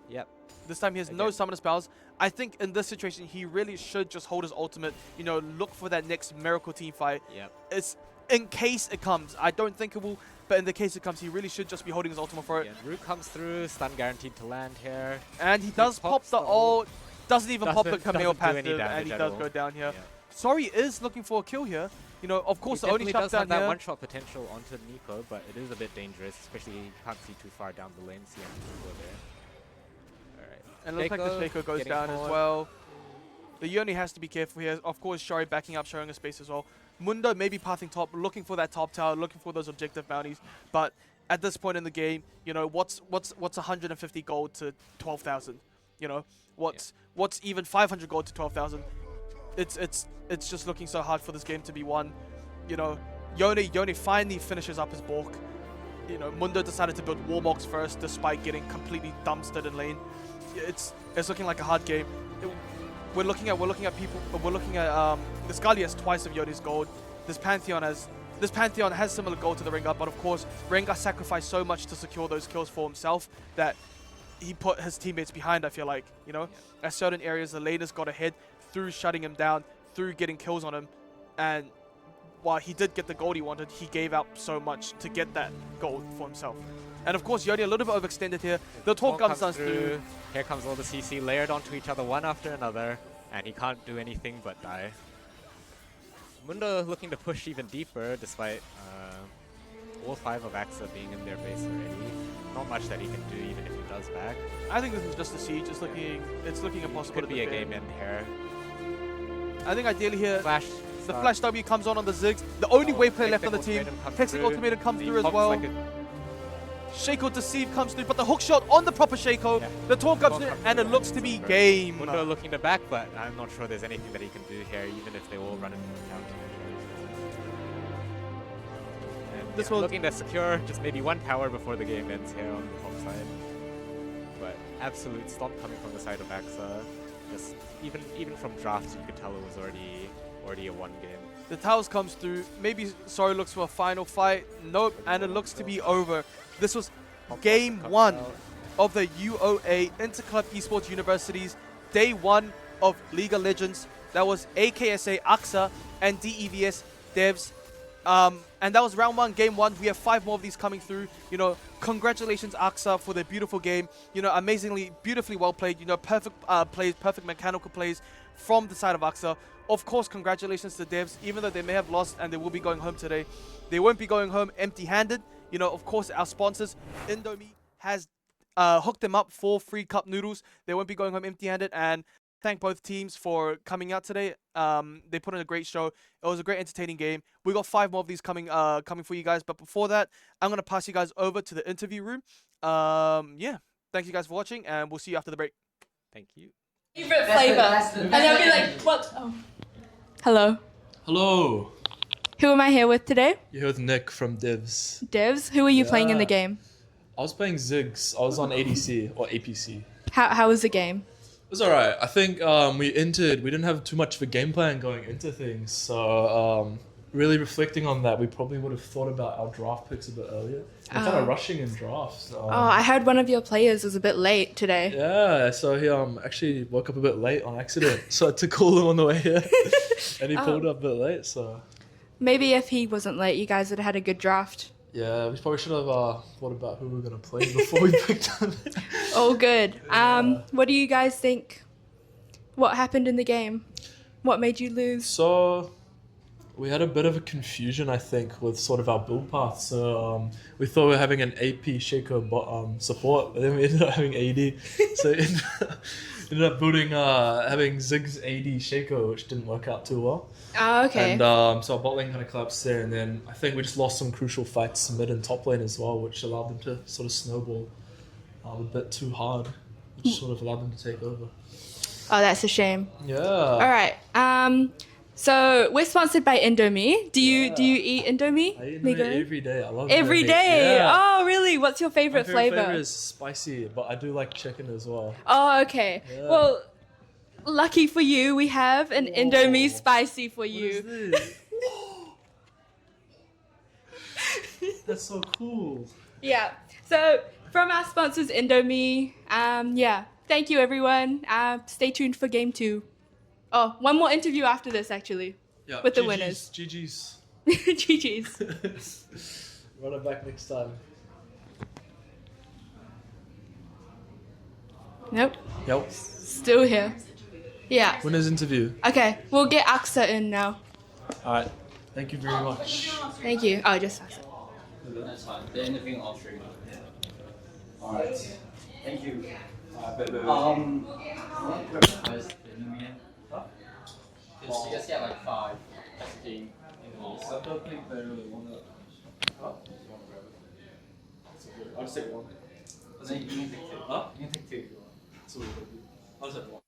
Yep. This time he has no Again. summoner spells. I think in this situation, he really should just hold his ultimate, you know, look for that next miracle team fight. Yep. It's in case it comes. I don't think it will, but in the case it comes, he really should just be holding his ultimate for it. Again, Root comes through, stun guaranteed to land here. And he does pop pops the the ult, doesn't even pop the Doesn't- Camille doesn't do any passive, and damage he at does all. go down here. Yeah. Sorry is looking for a kill here. You know, of course, He the only definitely shot does have down that here. one-shot potential onto Nico, but it is a bit dangerous, especially you can't see too far down the lane. See him go there. Alright. And it looks like the Shaco goes getting down as forward. well. The Yone has to be careful here. Of course, Shari backing up, showing a space as well. Mundo maybe pathing top, looking for that top tower, looking for those objective bounties. But at this point in the game, you know, what's 150 gold to 12,000? You know, what's even 500 gold to 12,000? It's just looking so hard for this game to be won. You know, Yone finally finishes up his balk. You know, Mundo decided to build Warmogs first, despite getting completely dumpstered in lane. It's looking like a hard game. We're looking at people. We're looking at this Gali has twice of Yone's gold. This Pantheon has similar gold to the Rengar, but of course Rengar sacrificed so much to secure those kills for himself that he put his teammates behind. I feel like, you know, at certain areas the laners got ahead through shutting him down, through getting kills on him, and while he did get the gold he wanted, he gave out so much to get that gold for himself. And of course, Yone a little bit overextended here. The taunt comes through. Here comes all the CC layered onto each other one after another, and he can't do anything but die. Mundo looking to push even deeper despite all 5 of Axa being in their base already. Not much that he can do even if he does back. I think this is just a siege. It's looking impossible Could to be a defend. game end here. I think ideally here, Flash. the start. Flash W comes on the Ziggs. The only Oh, wave player left Hectic on the team. Ultimatum comes Hectic through. Ultimatum comes He through as pops well. like a- Shaco Deceive comes through, but the hook shot on the proper Shaco. Yeah. The taunt comes Taunt through, comes and through it looks to be over. game. Mundo looking to back, but I'm not sure there's anything that he can do here, even if they all run into the counter. And This yeah, will- looking to secure just maybe one tower before the game ends here on the top side. But absolute stomp coming from the side of Axa. Just even from drafts, you could tell it was already a 1 game. The towers comes through. Maybe Sorry looks for a final fight. Nope, and it looks to be over. This was game 1 of the UOA Interclub Esports Universities, day 1 of League of Legends. That was AKSA, AXA, and DEVS Devs. And that was round 1, game 1. We have 5 more of these coming through. You know, congratulations AXA for their beautiful game. You know, amazingly, beautifully well played. You know, perfect plays, perfect mechanical plays from the side of AXA. Of course, congratulations to Devs. Even though they may have lost and they will be going home today, they won't be going home empty-handed. You know, of course, our sponsors, Indomie, has hooked them up for free cup noodles. They won't be going home empty-handed. And thank both teams for coming out today. They put in a great show. It was a great entertaining game. We got 5 more of these coming for you guys. But before that, I'm gonna pass you guys over to the interview room. Yeah. thank you guys for watching, and we'll see you after the break. Thank you. Favorite flavor. And they'll be like, what? Oh. Hello. Hello, Who am I here with today? you're here with Nick from Divs. Divs. Who are you playing in the Yeah. game? I was playing Ziggs. I was on ADC or APC. How was the game? It was alright. I think we didn't have too much of a game plan going into things. So really reflecting on that, we probably would have thought about our draft picks a bit earlier. We're kind of rushing in drafts. Oh, I heard one of your players was a bit late today. Yeah, so he actually woke up a bit late on accident. So I had to call him on the way here. And he pulled up a bit late, so... Maybe if he wasn't late, you guys would have had a good draft. Yeah, we probably should have thought about who we were going to play before we picked him. All good. What do you guys think? What happened in the game? What made you lose? So we had a bit of a confusion, I think, with sort of our build path. So we thought we were having an AP Shaker support, but then we ended up having AD. So ended up building having Ziggs AD Shaker, which didn't work out too well. Oh, okay. And so our bot lane kind of collapsed there, and then I think we just lost some crucial fights mid and top lane as well, which allowed them to sort of snowball a bit too hard, which sort of allowed them to take over. Oh, that's a shame. Yeah. All right. So we're sponsored by Indomie. Do you eat Indomie? I eat Nico? it every day. I love Every Indomie. day. Yeah. Oh, really? What's your My favorite flavor? flavor is spicy, but I do like chicken as well. Oh, okay. Yeah. Well, lucky for you, we have an Indomie spicy for What you. is this? That's so cool. Yeah. So from our sponsors, Indomie. Yeah. Thank you, everyone. Stay tuned for game 2. Oh, one more interview after this, actually. Yeah, With the GG's, winners. GG's. GG's. Run it back next time. Nope. Yep. Still here. Yeah. Winner's interview. Okay. We'll get Aksa in now. Alright. Thank you very much. Thank you. Oh, just Aksa. That's fine. They're interviewing all three. Alright. Thank you. Because you guys get like 5 as a team. So I don't think they really want to. I'll just take one. But then you can take 2. Huh? You can take 2 if you want. So I'll just have one.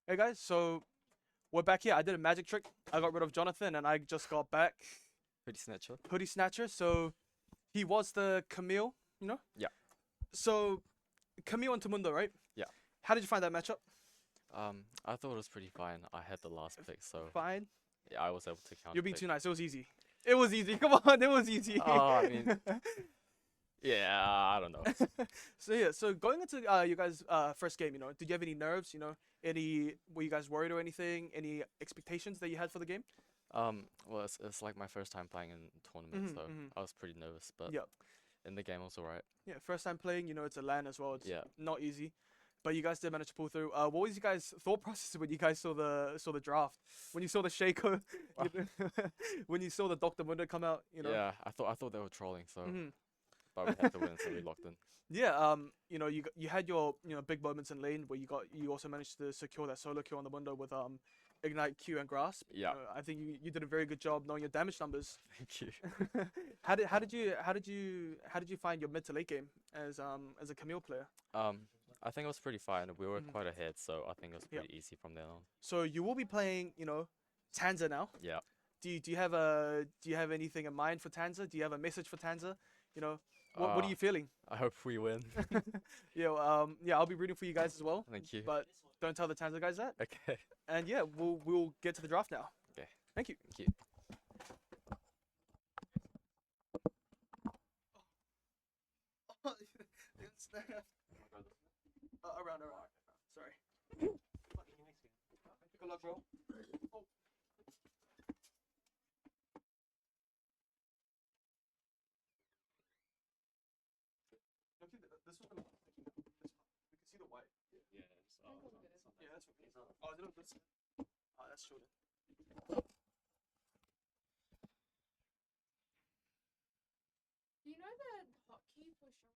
Hey guys, so we're back here. I did a magic trick. I got rid of Jonathan, and I just got back Pretty snatcher. Hoodie Snatcher. So he was the Camille, you know? Yeah. So Camille and Tamundo, right? Yeah. How did you find that matchup? I thought it was pretty fine. I had the last pick, so Fine. yeah, I was able to counter. You're being too nice. It was easy. It was easy. Come on, it was easy. Oh, I mean, yeah, I don't know. So yeah, so going into you guys' first game, you know, did you have any nerves? You know, were you guys worried or anything? Any expectations that you had for the game? Well, it's like my first time playing in tournament, so I was pretty nervous, but Yep. in the game I was alright. Yeah, first time playing. You know, it's a LAN as well. It's Yeah. not easy, but you guys did manage to pull through. What was you guys' thought process when you guys saw the draft? When you saw the Shaco, when you saw the Dr. Mundo come out, you know? Yeah, I thought they were trolling, so Mhm. but we had to win, so we locked in. Yeah, you know, you had your big moments in lane where you also managed to secure that solo kill on the window with Ignite, Q, and Grasp. Yeah. I think you did a very good job knowing your damage numbers. Thank you. How did you find your mid to late game as a Camille player? I think it was pretty fine. We were Mhm. quite ahead, so I think it was Yep. pretty easy from there on. So you will be playing, you know, Tanza now. Yeah. Do you have anything in mind for Tanza? Do you have a message for Tanza? You know, what are you feeling? I hope we win. Yeah, I'll be rooting for you guys as well. Thank you. But don't tell the Tanza guys that. Okay. And yeah, we'll get to the draft now. Okay. Thank you. Thank you. Around. Sorry. Pick a lot, bro. that's okay. Oh, is it on this side? Oh, that's true. Do you know the hotkey for Sean?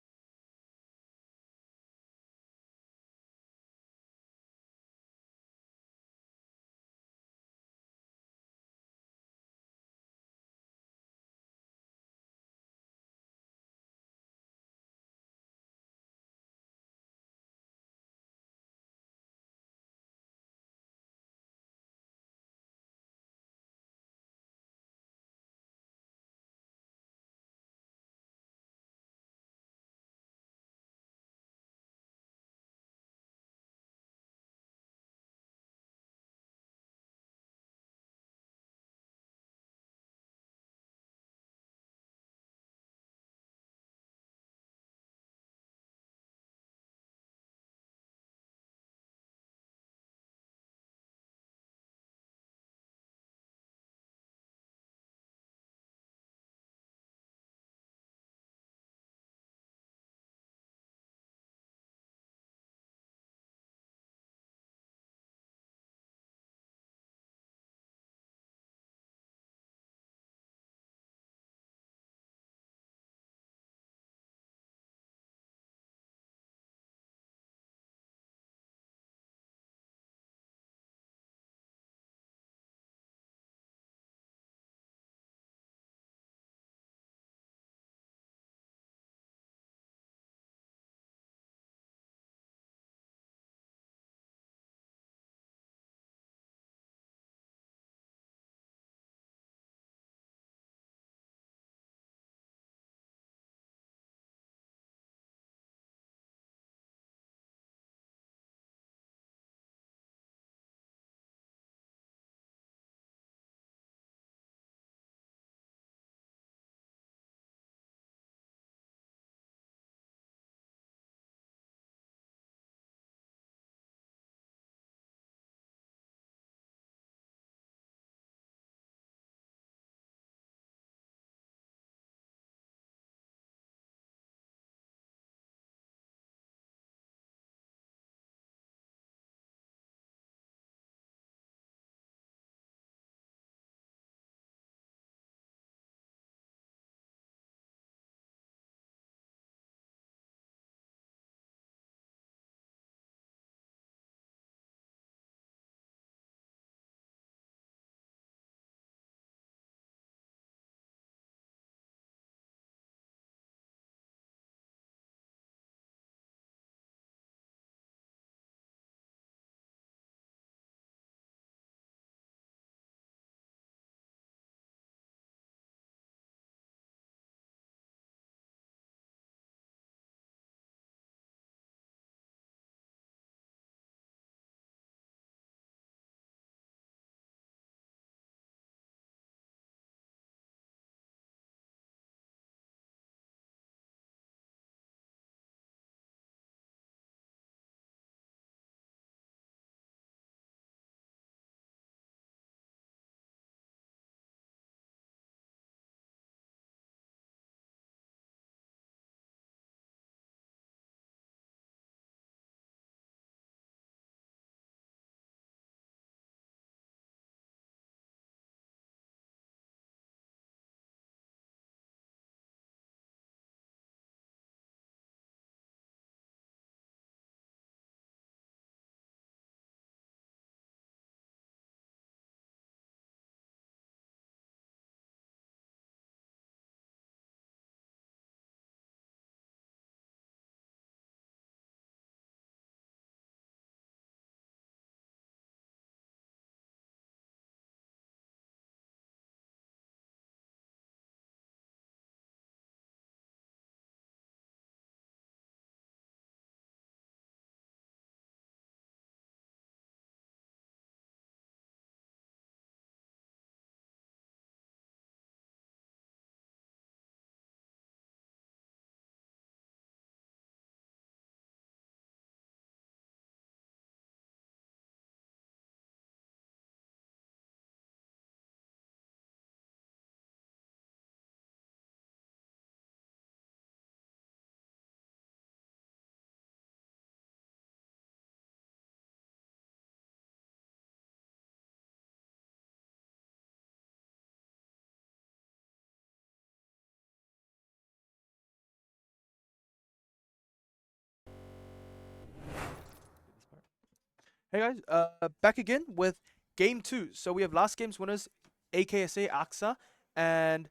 Hey guys, back again with game 2. So we have last game's winners, AKSA AXA, and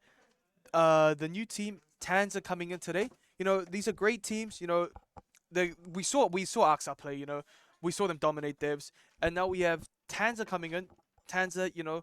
the new team Tanza coming in today. You know, these are great teams. You know, we saw AXA play. You know, we saw them dominate devs, and now we have Tanza coming in. Tanza, you know,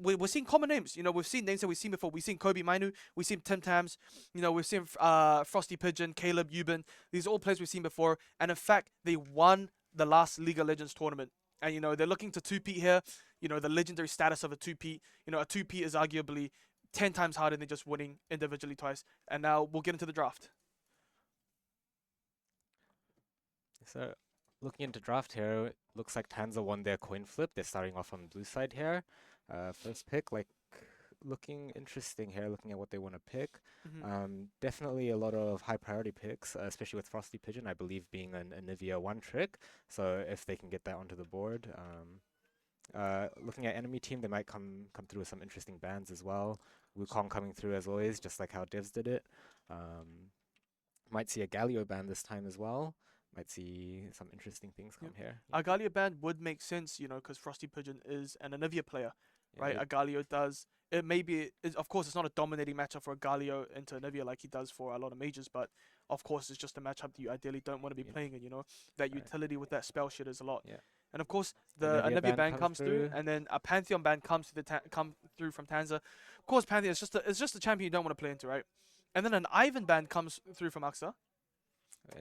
we're seeing common names. You know, we've seen names that we've seen before. We've seen Kobe Mainu, we've seen Tim Tams, you know, we've seen Frosty Pigeon, Caleb Euban. These are all players we've seen before. And in fact, they won the last League of Legends tournament. And, you know, they're looking to 2-peat here. You know, the legendary status of a 2-peat. You know, a 2-peat is arguably 10 times harder than just winning individually twice. And now we'll get into the draft. So, looking into draft here, it looks like Tanza won their coin flip. They're starting off on the blue side here. First pick, like, looking interesting here, looking at what they want to pick. Definitely a lot of high priority picks, especially with Frosty Pigeon, I believe, being an Anivia one trick. So, if they can get that onto the board. Looking at enemy team, they might come through with some interesting bans as well. Wukong coming through as always, just like how Devs did it. Might see a Galio ban this time as well. Might see some interesting things come here. A Galio ban would make sense, you know, because Frosty Pigeon is an Anivia player, right? A Galio does. It maybe, of course, it's not a dominating matchup for a Galio into Anivia like he does for a lot of mages, but of course, it's just a matchup that you ideally don't want to be playing in, you know? That utility with that spell shit is a lot. And of course, the Anivia ban comes through, and then a Pantheon ban comes through from Tanza. Of course, Pantheon is just a champion you don't want to play into, right? And then an Ivan ban comes through from AXA.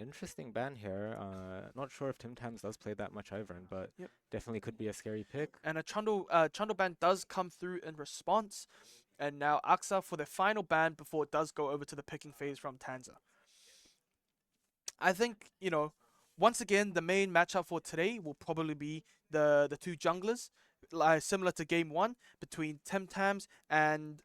Interesting ban here. Not sure if Tim Tams does play that much Ivern, but definitely could be a scary pick. And a Trundle ban does come through in response. And now AXA for their final ban before it does go over to the picking phase from Tanza. I think, you know, once again, the main matchup for today will probably be the two junglers, similar to game 1 between Tim Tams and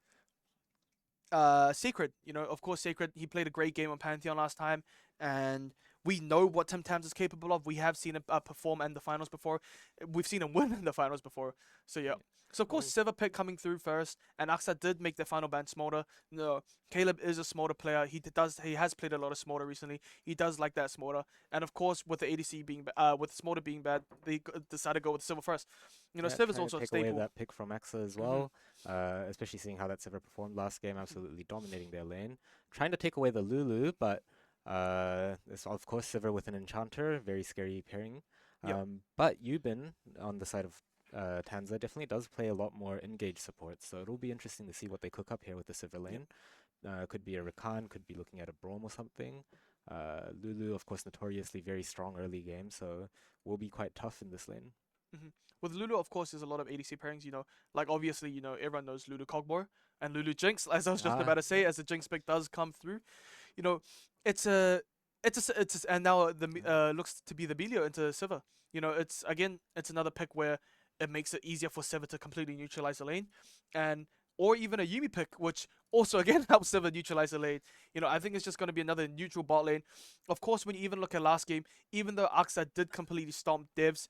Sacred. You know, of course, Sacred, he played a great game on Pantheon last time, and we know what Tim Tams is capable of. We have seen him perform in the finals before. We've seen him win in the finals before. So yeah. So of course, Silver Pick coming through first, and AXA did make their final ban Smolder. No, Caleb is a Smolder player. He has played a lot of Smolder recently. He does like that Smolder, and of course, with the ADC being with Smolder being bad, they decided to go with Silver first. You know, Silver's also a take staple. away that pick from AXA as well, especially seeing how that Silver performed last game, absolutely dominating their lane. Trying to take away the Lulu, but there's of course Silver with an Enchanter, very scary pairing. But Euban on the side of Tanza definitely does play a lot more engage support, so it'll be interesting to see what they cook up here with the Silver lane. Could be a Rakan, could be looking at a Braum or something. Lulu, of course, notoriously very strong early game, so will be quite tough in this lane. With Lulu, of course, there's a lot of ADC pairings, you know, like obviously, you know, everyone knows Lulu Cogbor and Lulu Jinx, as I was just about to say, as the Jinx pick does come through. You know, and now the looks to be the Belio into Sivir. You know, it's another pick where it makes it easier for Sivir to completely neutralize the lane, or even a Yuumi pick, which also again helps Sivir neutralize the lane. You know, I think it's just going to be another neutral bot lane. Of course, when you even look at last game, even though AXA did completely stomp Devs,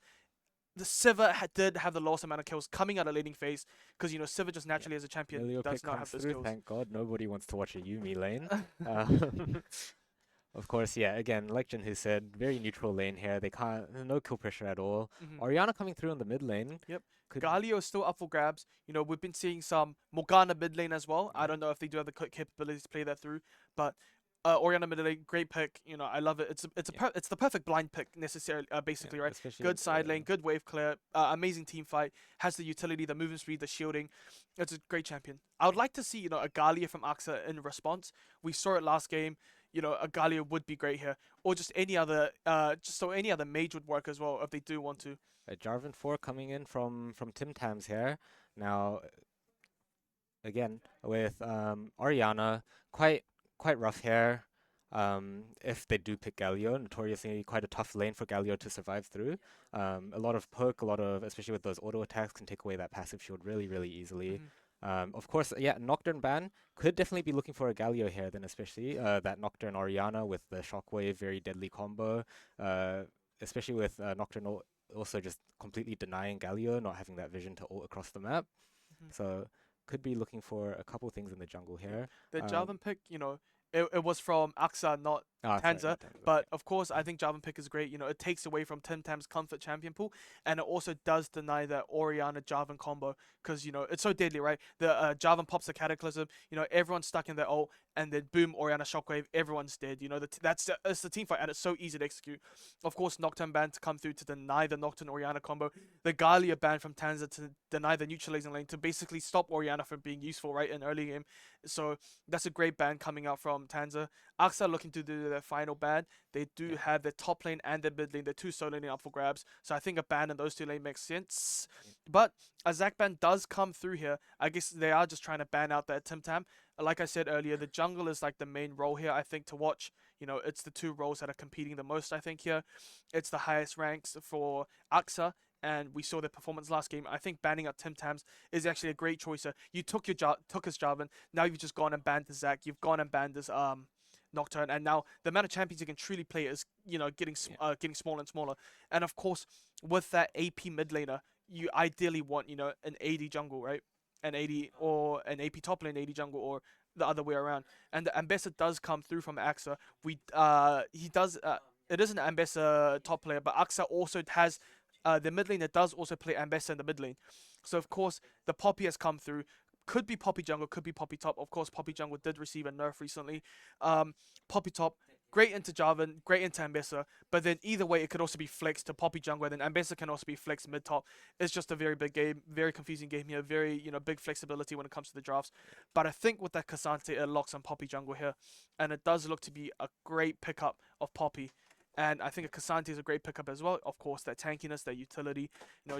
the Sivir did have the lowest amount of kills coming out of laning phase, because you know Sivir just naturally as a champion Elio does pick not comes have those through, kills. thank God. Nobody wants to watch a Yuumi lane. Of course, yeah, again, like Jinhu said, very neutral lane here. They can't, no kill pressure at all. Orianna coming through in the mid lane. Galio is still up for grabs. You know, we've been seeing some Morgana mid lane as well. I don't know if they do have the capabilities to play that through, but Orianna mid lane, great pick. You know, I love it. It's the perfect blind pick necessarily, basically, right? Good side lane, good wave clear, amazing team fight, has the utility, the movement speed, the shielding. It's a great champion. I would like to see, you know, a Galio from AXA in response. We saw it last game. You know, a Galio would be great here, or just any other mage would work as well if they do want to. A Jarvan 4 coming in from Tim Tams here. Now, again, with Orianna, quite rough here. If they do pick Galio, notoriously quite a tough lane for Galio to survive through. A lot of poke, especially with those auto attacks, can take away that passive shield really easily. Of course, yeah, Nocturne ban could definitely be looking for a Galio here then, especially that Nocturne Orianna with the Shockwave, very deadly combo, especially with Nocturne also just completely denying Galio, not having that vision to ult across the map. So could be looking for a couple things in the jungle here. The Jarvan pick, you know, it was from AXA, not Sorry, Tanza. not Tanza, But of course, I think Jarvan pick is great. You know, it takes away from Tim Tam's comfort champion pool, and it also does deny the Orianna Jarvan combo because you know it's so deadly, right? The Jarvan pops the Cataclysm. You know, everyone's stuck in their ult, and then boom, Orianna Shockwave, everyone's dead. You know, it's the team fight, and it's so easy to execute. Of course, Nocturne ban to come through to deny the Nocturne Orianna combo. The Galio ban from Tanza to deny the neutralizing lane to basically stop Orianna from being useful, right, in early game. So that's a great ban coming out from Tanza. AXA looking to do their final ban. They do have their top lane and their mid lane. They're two solo laning up for grabs. So I think a ban in those two lanes makes sense. But a Zac ban does come through here. I guess they are just trying to ban out that Tim Tam. Like I said earlier, the jungle is like the main role here, I think, to watch. You know, it's the two roles that are competing the most, I think, here. It's the highest ranks for AXA. And we saw their performance last game. I think banning out Tim Tams is actually a great choice. You took his Jarvan. Now you've just gone and banned the Zac. You've gone and banned this Nocturne, and now the amount of champions you can truly play is getting smaller and smaller. And of course, with that AP mid laner, you ideally want an AD jungle, right? An AD or an AP top lane AD jungle, or the other way around. And the Ambessa does come through from AXA. He does. It is an Ambessa top player, but AXA also has the mid lane that does also play Ambessa in the mid lane. So of course the Poppy has come through. Could be Poppy jungle, could be Poppy top. Of course, Poppy jungle did receive a nerf recently. Poppy top, great into Jarvan, great into Ambessa. But then either way, it could also be flexed to Poppy jungle, and then Ambessa can also be flexed mid top. It's just a very big game, very confusing game here. Very big flexibility when it comes to the drafts. But I think with that Cassante, it locks on Poppy jungle here, and it does look to be a great pickup of Poppy. And I think a Cassante is a great pickup as well. Of course, that tankiness, that utility,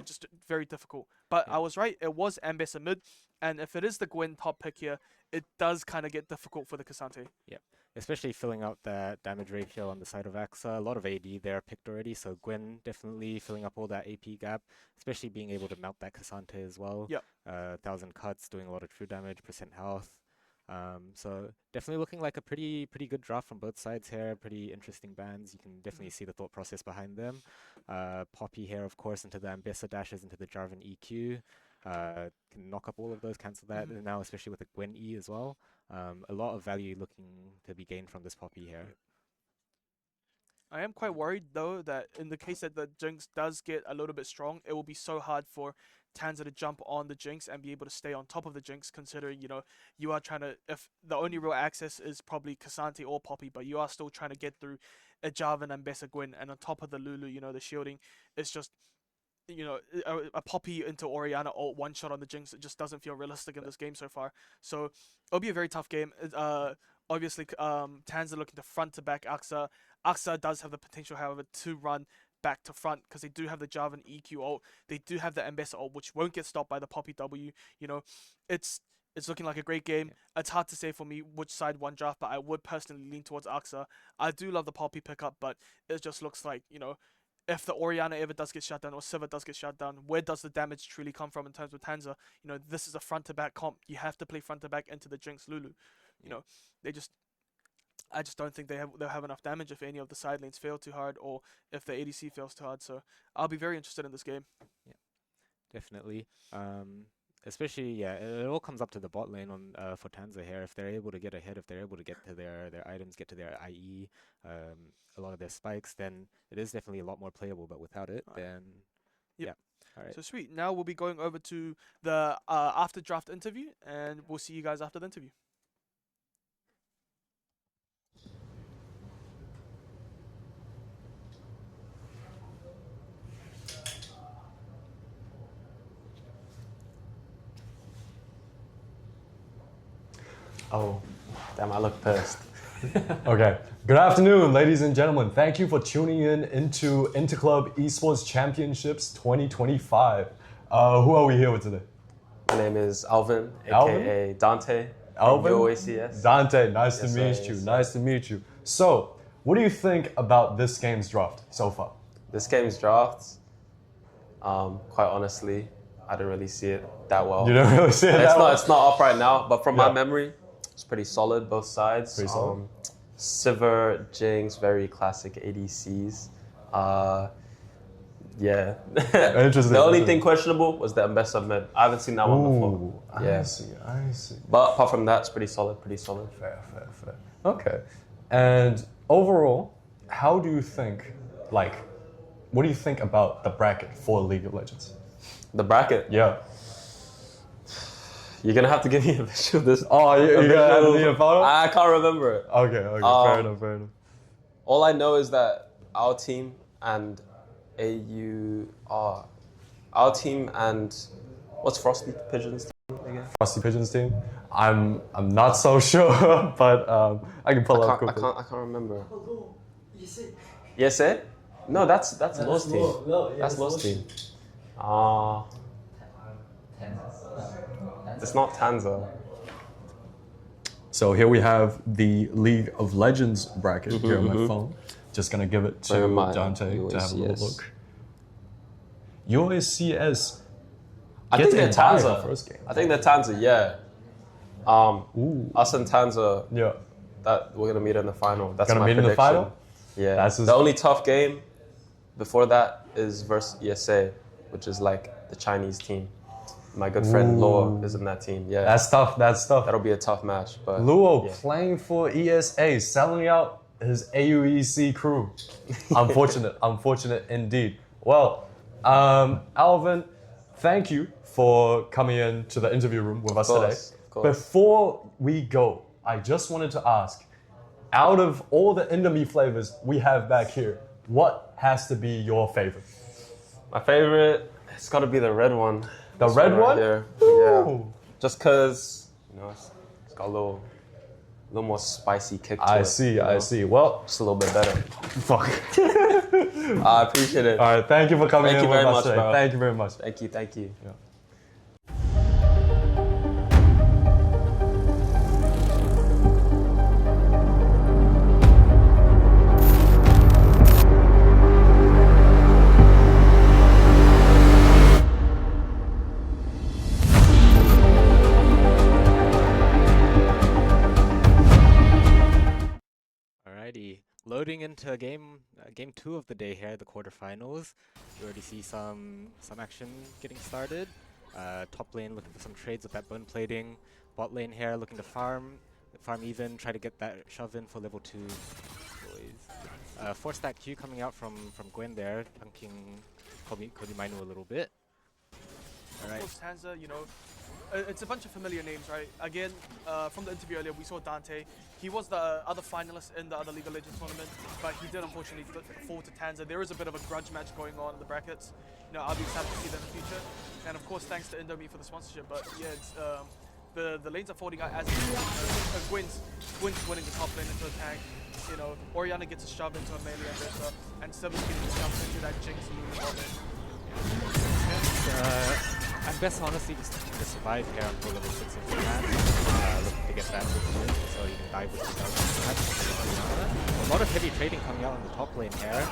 just very difficult. But I was right. It was Ambessa mid. And if it is the Gwen top pick here, it does kind of get difficult for the Cassante. Yep. Especially filling out that damage ratio on the side of AXA. A lot of AD there picked already. So Gwen definitely filling up all that AP gap, especially being able to melt that Cassante as well. Yep. 1,000 cuts, doing a lot of true damage, percent health. So definitely looking like a pretty good draft from both sides here. Pretty interesting bans. You can definitely see the thought process behind them. Poppy here, of course, into the Ambessa dashes, into the Jarvan EQ. Can knock up all of those, cancel that. And now, especially with the Gwen E as well. A lot of value looking to be gained from this Poppy here. I am quite worried though that in the case that the Jinx does get a little bit strong, it will be so hard for Tanza to jump on the Jinx and be able to stay on top of the Jinx, considering you are trying to, if the only real access is probably Cassante or Poppy, but you are still trying to get through a Jarvan and Ambessa Gwen, and on top of the Lulu, the shielding. It's just a Poppy into Orianna or one shot on the Jinx. It just doesn't feel realistic in this game so far. So it'll be a very tough game. Obviously, Tanza looking to front to back AXA. AXA does have the potential, however, to run back to front because they do have the Jarvan EQ ult. They do have the Ambessa ult, which won't get stopped by the Poppy W. It's looking like a great game. Yeah. It's hard to say for me which side won draft, but I would personally lean towards AXA. I do love the Poppy pickup, but it just looks like, if the Orianna ever does get shut down or Sivir does get shut down, where does the damage truly come from in terms of Tanza? This is a front to back comp. You have to play front to back into the Jinx Lulu. I just don't think they'll have enough damage if any of the side lanes fail too hard or if the ADC fails too hard. So I'll be very interested in this game. Yeah, definitely. Especially, it all comes up to the bot lane on for Tanza here. If they're able to get ahead, if they're able to get to their items, get to their IE, a lot of their spikes, then it is definitely a lot more playable. But without it, then yep. All right. So sweet. Now we'll be going over to the after draft interview, and we'll see you guys after the interview. Oh, damn, I look pissed. Okay. Good afternoon, ladies and gentlemen. Thank you for tuning in into Interclub Esports Championships 2025. Who are we here with today? My name is Alvin, Alvin? aka Dante. Alvin? AUEC. Dante, nice Yes, to meet sir, you. yes, sir. Nice to meet you. So, what do you think about this game's draft so far? This game's draft, quite honestly, I didn't really see it that well. You don't really see it that well? It's not up right now, but from Yeah. my memory, it's pretty solid, both sides. Pretty solid. Sivir, Jinx, very classic ADCs. Yeah. Interesting. The only thing questionable was the Ambessa mid. I haven't seen that one before. Ooh, Yeah. I see. But apart from that, it's pretty solid. Fair. Okay. And overall, how do you think, like, what do you think about the bracket for League of Legends? The bracket. Yeah. You're gonna have to give me a visual. This. Oh, you're gonna have to be a photo? I can't remember it. Okay, fair enough, fair enough. All I know is that our team and our team and what's Frosty Pigeons team again? Frosty Pigeons team? I'm not so sure, but I can pull up quickly. I can't remember. Yes, it? No, that's Lo's team. No, yeah, That's Lo's team. It's not Tanza. So here we have the League of Legends bracket here on my phone. Just gonna give it to Dante to have a little look. UACS. I think they're Tanza. First game. I think they're Tanza, yeah. Us and Tanza, Yeah. that we're gonna meet in the final. That's Gonna my meet in the prediction. final? Yeah. That's his- the only tough game before that is versus ESA, which is like the Chinese team. My good friend Lo is in that team. Yeah. That's tough. That'll be a tough match. But Luo yeah. playing for ESA, selling out his AUEC crew. Unfortunate indeed. Well, Alvin, thank you for coming in to the interview room with us today. Of course. Before we go, I just wanted to ask, out of all the Indomie flavors we have back here, what has to be your favorite? My favorite, it's got to be the red one. The This red right one? here. Ooh. Yeah. Just because, it's got a little more spicy kick to it. I see. Well, Just a little bit better. fuck. I appreciate it. All right, thank you for coming Thank in you with very us much, today. bro. Thank you very much. Thank you. Yeah. Alrighty, loading into game 2 of the day here, the quarterfinals. You already see some action getting started. Top lane looking for some trades with that bone plating. Bot lane here looking to farm even, try to get that shove in for level 2 boys. 4-stack Q coming out from Gwen there, punking Cody Mainu a little bit. Alright. Of course, Tanza, it's a bunch of familiar names, right? Again, from the interview earlier, we saw Dante. He was the other finalist in the other League of Legends tournament, but he did unfortunately fall to Tanza. There is a bit of a grudge match going on in the brackets. I'll be excited to see that in the future. And of course, thanks to Indomie for the sponsorship. But yeah, it's, the lanes are folding out as Gwyn's winning the top lane into the tank. Oriana gets a shove into a melee aggressor, and Silver's getting a shove into that Jinx looming bot lane. I'm best honestly just looking to survive here until level 6 of the match. Looking to get that win, so you can dive with the match. A lot of heavy trading coming out on the top lane here.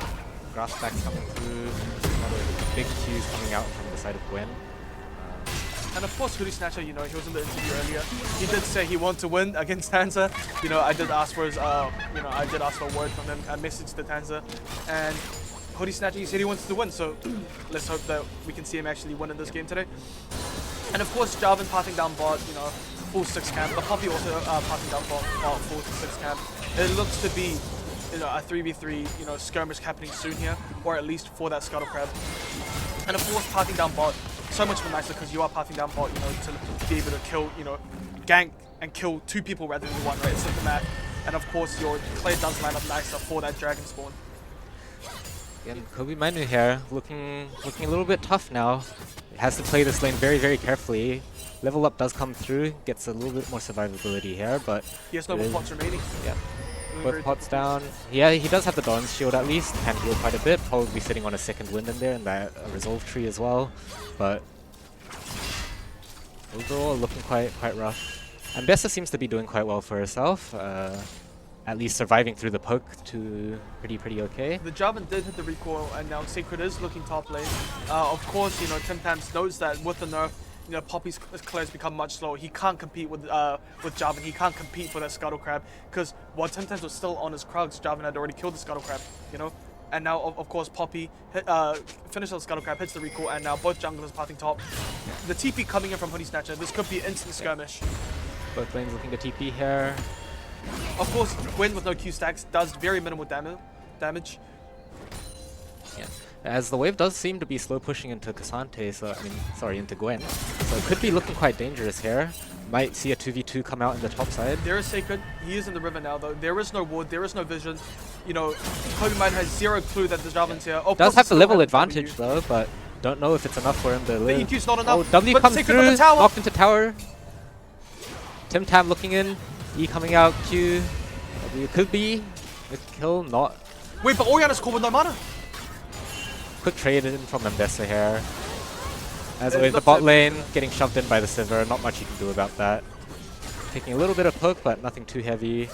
Grass backs coming through. A lot of big Qs coming out from the side of Gwen. And of course, Hoodie Snatcher, he was in the interview earlier. He did say he wanted to win against Tanza. I did ask for his, I did ask for a word from him. I messaged the Tanza, and Hoodie Snatcher, he said he wants to win. So let's hope that we can see him actually win in this game today. And of course, Jarvan passing down bot, full 6 camp. The Poppy also passing down bot, full 6 camp. It looks to be, a 3v3, skirmish happening soon here, or at least for that Scuttle Crab. And of course, passing down bot, so much more nicer because you are passing down bot, to be able to kill, gank and kill 2 people rather than 1, right? It's simple math. And of course, your Clay does line up nicer for that dragon spawn. Again, Kobe Mainu here, looking a little bit tough now. Has to play this lane very, very carefully. Level up does come through, gets a little bit more survivability here, but He has no more pots remaining. yeah. Both pots down. Yeah, he does have the Dawn's Shield at least, can heal quite a bit, probably sitting on a second wind in there and that resolve tree as well. But overall looking quite rough. And Bessa seems to be doing quite well for herself. At least surviving through the poke to pretty okay. The Jarvan did hit the recoil, and now Sacred is looking top lane. Of course, Tim Tams knows that with the nerf, Poppy's clears become much slower. He can't compete with Jarvan. He can't compete for that Scuttle Crab because while Tim Tams was still on his Krugs, Jarvan had already killed the Scuttle Crab. And now, of course, Poppy finishes the Scuttle Crab, hits the recoil, and now both junglers passing top. The TP coming in from Hoodie Snatcher. This could be instant skirmish. Both lanes looking to TP here. Of course, Gwen with no Q stacks does very minimal damage. Yeah. As the wave does seem to be slow pushing into Cassante, so into Gwen. So it could be looking quite dangerous here. Might see a 2v2 come out in the top side. There is Sacred. He is in the river now, though. There is no ward. There is no vision. You know, Kobe Mine has zero clue that the Javan's here. Oh, Does have the still level has advantage W. though, but don't know if it's enough for him to The live. EQ's not enough. Oh, W but comes Sacred on through, the tower. knocked into tower. Tim Tam looking in, E coming out, Q. W could be the kill, not. Wait, but Oriana's caught with no mana. Quick trade in from Mbessa here. As It always, the looks bot like- lane getting shoved in by the Sivir, not much you can do about that. Taking a little bit of poke, but nothing too heavy.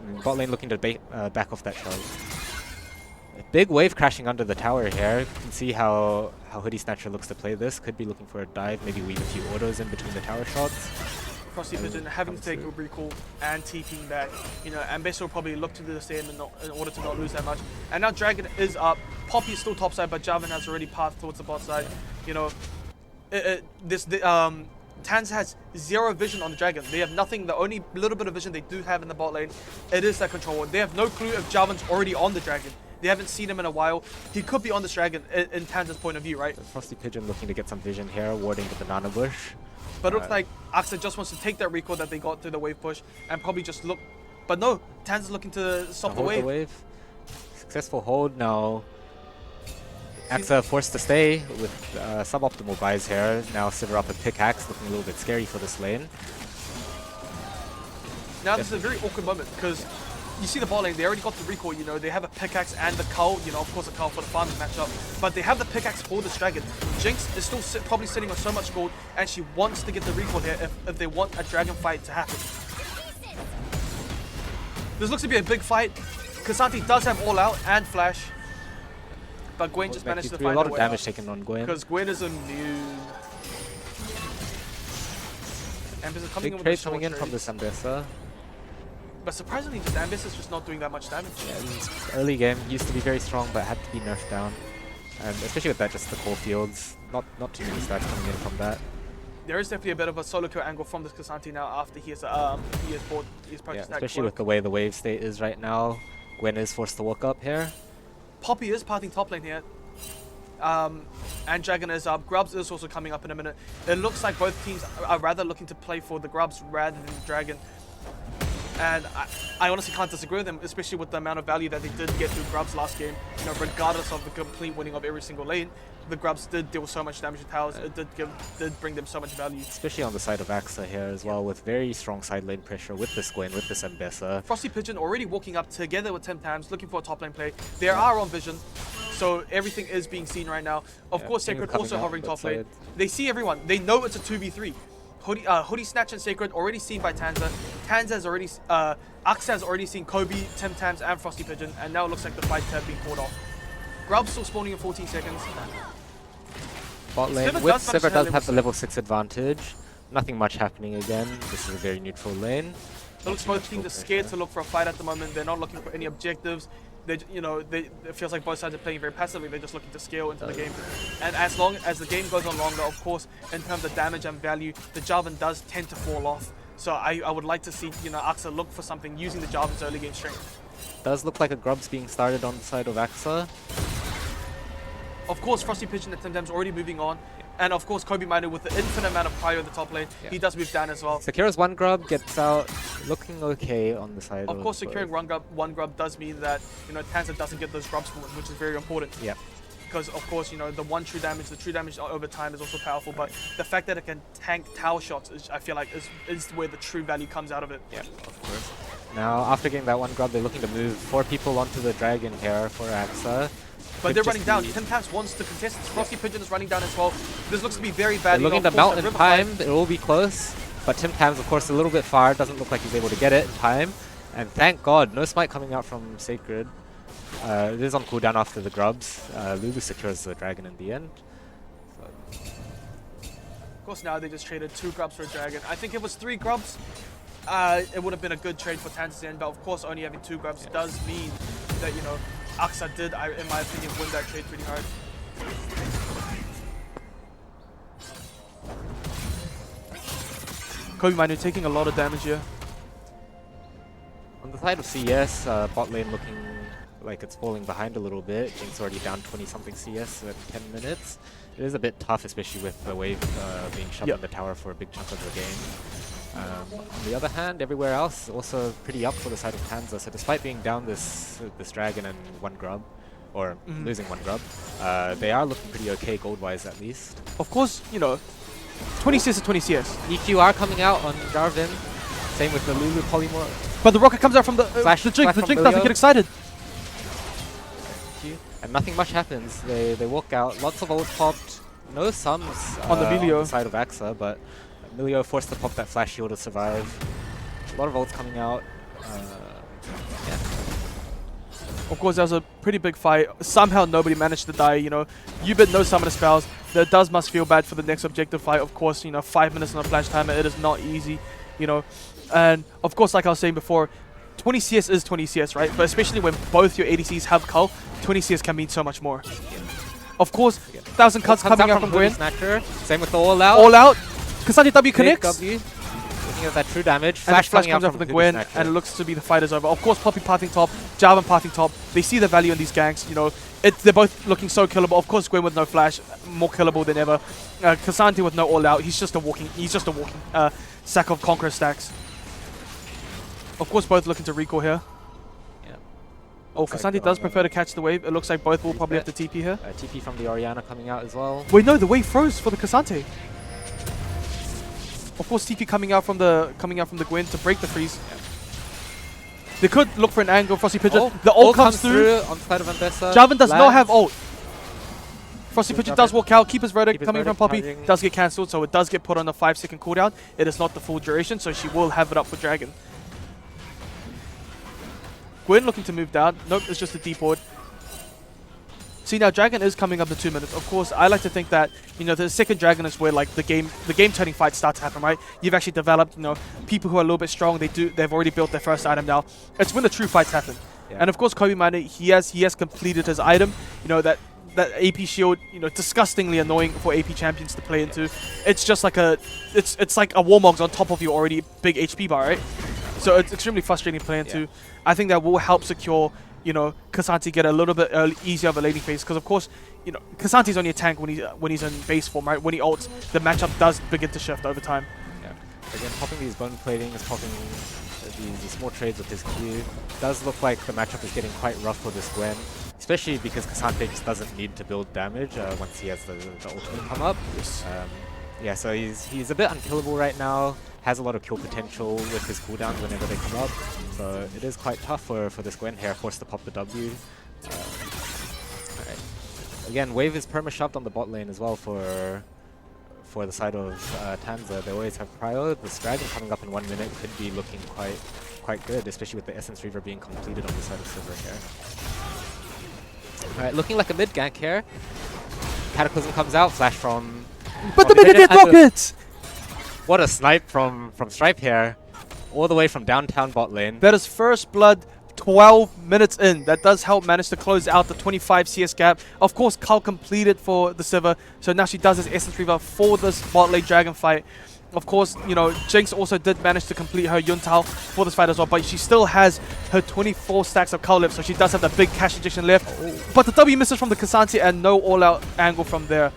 And bot lane looking to back off that shove. A big wave crashing under the tower here. You can see how Hoodie Snatcher looks to play this. Could be looking for a dive, maybe weave a few autos in between the tower shots. Frosty Pigeon having to take a recall and TPing back. You know, and Mbessa will probably look to do the same in order to not lose that much. And now Dragon is up. Poppy is still top side, but Javan has already passed towards the bot side. You know, Tanz has zero vision on the Dragon. They have nothing. The only little bit of vision they do have in the bot lane, it is that control ward. They have no clue if Javan's already on the Dragon. They haven't seen him in a while. He could be on this Dragon in Tanz's point of view, right? So Frosty Pigeon looking to get some vision here, warding the banana bush. But it looks like Axa just wants to take that recall that they got through the wave push and probably just look. But no, Tanz is looking to stop the wave. Successful hold now. Axa forced to stay with suboptimal buys here. Now Sivir up a pickaxe, looking a little bit scary for this lane. Now this is a very awkward moment because you see the bot lane, they already got the recall, you know, they have a pickaxe and the cull, you know, of course a cull for the farming matchup, but they have the pickaxe for this Dragon. Jinx is still probably sitting on so much gold and she wants to get the recall here if they want a Dragon fight to happen. This looks to be a big fight. Cassante does have all out and flash, but Gwen just managed to find a lot a of way damage out. taken on Gwen. Because Gwen is immune. Ambessa coming Big in with trade a coming in short from trade. this Ambessa. But surprisingly, just Ambessa is just not doing that much damage. Yeah, early game used to be very strong, but had to be nerfed down. And especially with that, just the core fields, not too many stacks coming in from that. There is definitely a bit of a solo kill angle from this Cassante now after he has purchased that Especially cloak. with the way the wave state is right now. Gwen is forced to walk up here. Poppy is parting top lane here. And Dragon is up. Grubs is also coming up in a minute. It looks like both teams are rather looking to play for the Grubs rather than the Dragon. And I honestly can't disagree with them, especially with the amount of value that they did get through Grubs last game. You know, regardless of the complete winning of every single lane, the Grubs did deal so much damage to towers. It did bring them so much value. Especially on the side of Axa here as well, with very strong side lane pressure with this Gwen, with this Mbessa. Frosty Pigeon already walking up together with Tim Tams, looking for a top lane play. They are on vision, so everything is being seen right now. Of course, King Sacred coming also out hovering that top lane. side. They see everyone. They know it's a 2v3. Hoodie Snatch and Sacred already seen by Tanza. Tanza has already, Axa has already seen Kobe, Tim Tams, and Frosty Pigeon, and now it looks like the fight has been called off. Grub's still spawning in 14 seconds. Bot lane Sivir with does manage to Sivir does have level the level 6 advantage. Nothing much happening again. This is a very neutral lane. It looks both teams are scared to look for a fight at the moment. They're not looking for any objectives. It feels like both sides are playing very passively. They're just looking to scale into the game. And as long as the game goes on longer, of course, in terms of damage and value, the Jarvan does tend to fall off. So I would like to see, you know, Axa look for something using the Jarvan's early game strength. Does look like a Grub's being started on the side of Axa. Of course, Frosty Pigeon and Tim Tams already moving on. And of course, Kobe Miner with the infinite amount of cryo in the top lane, he does move down as well. Secures one Grub, gets out, looking okay on the side Of course, securing one grub does mean that, you know, Tanza doesn't get those grubs from it, which is very important. Yeah. Because of course, you know, the true damage over time is also powerful, but the fact that it can tank tower shots is, I feel like, is where the true value comes out of it. Yeah, of course. Now, after getting that one Grub, they're looking to move 4 people onto the Dragon here for Axa. But they're running down. Tim Tams wants to contest this. Frosty Pigeon is running down as well. This looks to be very bad. They're looking to mount in time. It will be close. But Tim Tams, of course, a little bit far. Doesn't look like he's able to get it in time. And thank God, no smite coming out from Sacred. It is on cooldown after the Grubs. Lulu secures the Dragon in the end. Of course, now they just traded 2 grubs for a Dragon. I think if it was 3 grubs, it would have been a good trade for Tanza's end. But of course, only having 2 grubs does mean that, you know, Axa did, in my opinion, win that trade pretty hard. Kobe Manu taking a lot of damage here. On the side of CS, bot lane looking like it's falling behind a little bit. Jinx already down 20-something CS in 10 minutes. It is a bit tough, especially with the wave being shoved in the tower for a big chunk of the game. On the other hand, everywhere else also pretty up for the side of Panzer. So despite being down this dragon and 1 grub, or losing 1 grub, they are looking pretty okay gold-wise at least. Of course, you know, 20 CS to 20 CS. EQ are coming out on Jarvan. Same with the Lulu Polymorph. But the rocket comes out from the Flash Jinx. The from Jinx doesn't Milio. get excited. And nothing much happens. They walk out. Lots of ults popped. No sums On the Milio. on the side of AXA, but Milio forced to pop that flash shield to survive. A lot of ults coming out. Yeah. Of course, that was a pretty big fight. Somehow nobody managed to die, you know. Yubin knows some of the spells. That does must feel bad for the next objective fight. Of course, you know, 5 minutes on a flash timer. It is not easy, you know. And of course, like I was saying before, 20 CS is 20 CS, right? But especially when both your ADCs have cull, 20 CS can mean so much more. Of course, 1,000 cuts coming out from Gwen. Snatcher. Same with the all out. All out. Kasadi W Big connects. W. Looking at that true damage. And the flash coming comes out from the Gwen, and it looks to be the fight is over. Of course, Poppy pathing top, Jarvan pathing top. They see the value in these ganks. You know, they're both looking so killable. Of course, Gwen with no flash, more killable than ever. Kasante with no all out. He's just a walking sack of Conqueror stacks. Of course, both looking to recall here. Yeah. Oh, Kasante does prefer to catch the wave. It looks like both will probably have to TP here. TP from the Orianna coming out as well. Wait, no, the wave froze for the Kasante. Of course, TP coming out from the Gwen to break the freeze. Yeah. They could look for an angle. Frosty Pigeon. Oh, The ult comes through. on the side of Ambessa. Jarvan does not Lands. have ult. Frosty Pigeon does walk out. Keeper's verdict Keeper's coming from verdict Poppy charging. does get cancelled, so it does get put on a 5-second cooldown. It is not the full duration, so she will have it up for Dragon. Gwen looking to move down. Nope, it's just a deep ward. See, now Dragon is coming up to 2 minutes. Of course, I like to think that, you know, the second Dragon is where like the game turning fights start to happen, right? You've actually developed, you know, people who are a little bit strong. They've already built their first item now. It's when the true fights happen. Yeah. And of course, Kobe Mane, he has completed his item. You know, that AP shield, you know, disgustingly annoying for AP champions to play into. It's just like it's like a Warmogs on top of your already big HP bar, right? So it's extremely frustrating to play into. I think that will help secure, you know, Kasante get a little bit easier of a laning phase, because of course, you know, Kasante's only a tank when he's in base form, right? When he ults, the matchup does begin to shift over time. Yeah. Again, popping these bone platings, popping these small trades with his Q. Does look like the matchup is getting quite rough for this Gwen, especially because Kasante just doesn't need to build damage once he has the ultimate come up. Yes. Yeah, so he's a bit unkillable right now. Has a lot of kill potential with his cooldowns whenever they come up. So it is quite tough for this Gwen here, forced to pop the W. Alright. Again, wave is perma-shoved on the bot lane as well for the side of Tanza. They always have prio. This dragon coming up in 1 minute could be looking quite good, especially with the Essence Reaver being completed on the side of Silver here. Alright, looking like a mid gank here. Cataclysm comes out, flash from... But the Mega Death Rocket! What a snipe from Stripe here, all the way from downtown bot lane. That is first blood 12 minutes in. That does help manage to close out the 25 CS gap. Of course, Carl completed for the Sivir, so now she does his Essence Reaver for this bot lane dragon fight. Of course, you know, Jinx also did manage to complete her Yuntao for this fight as well, but she still has her 24 stacks of Cull left, so she does have the big cash injection left. But the W misses from the Kasante and no all-out angle from there.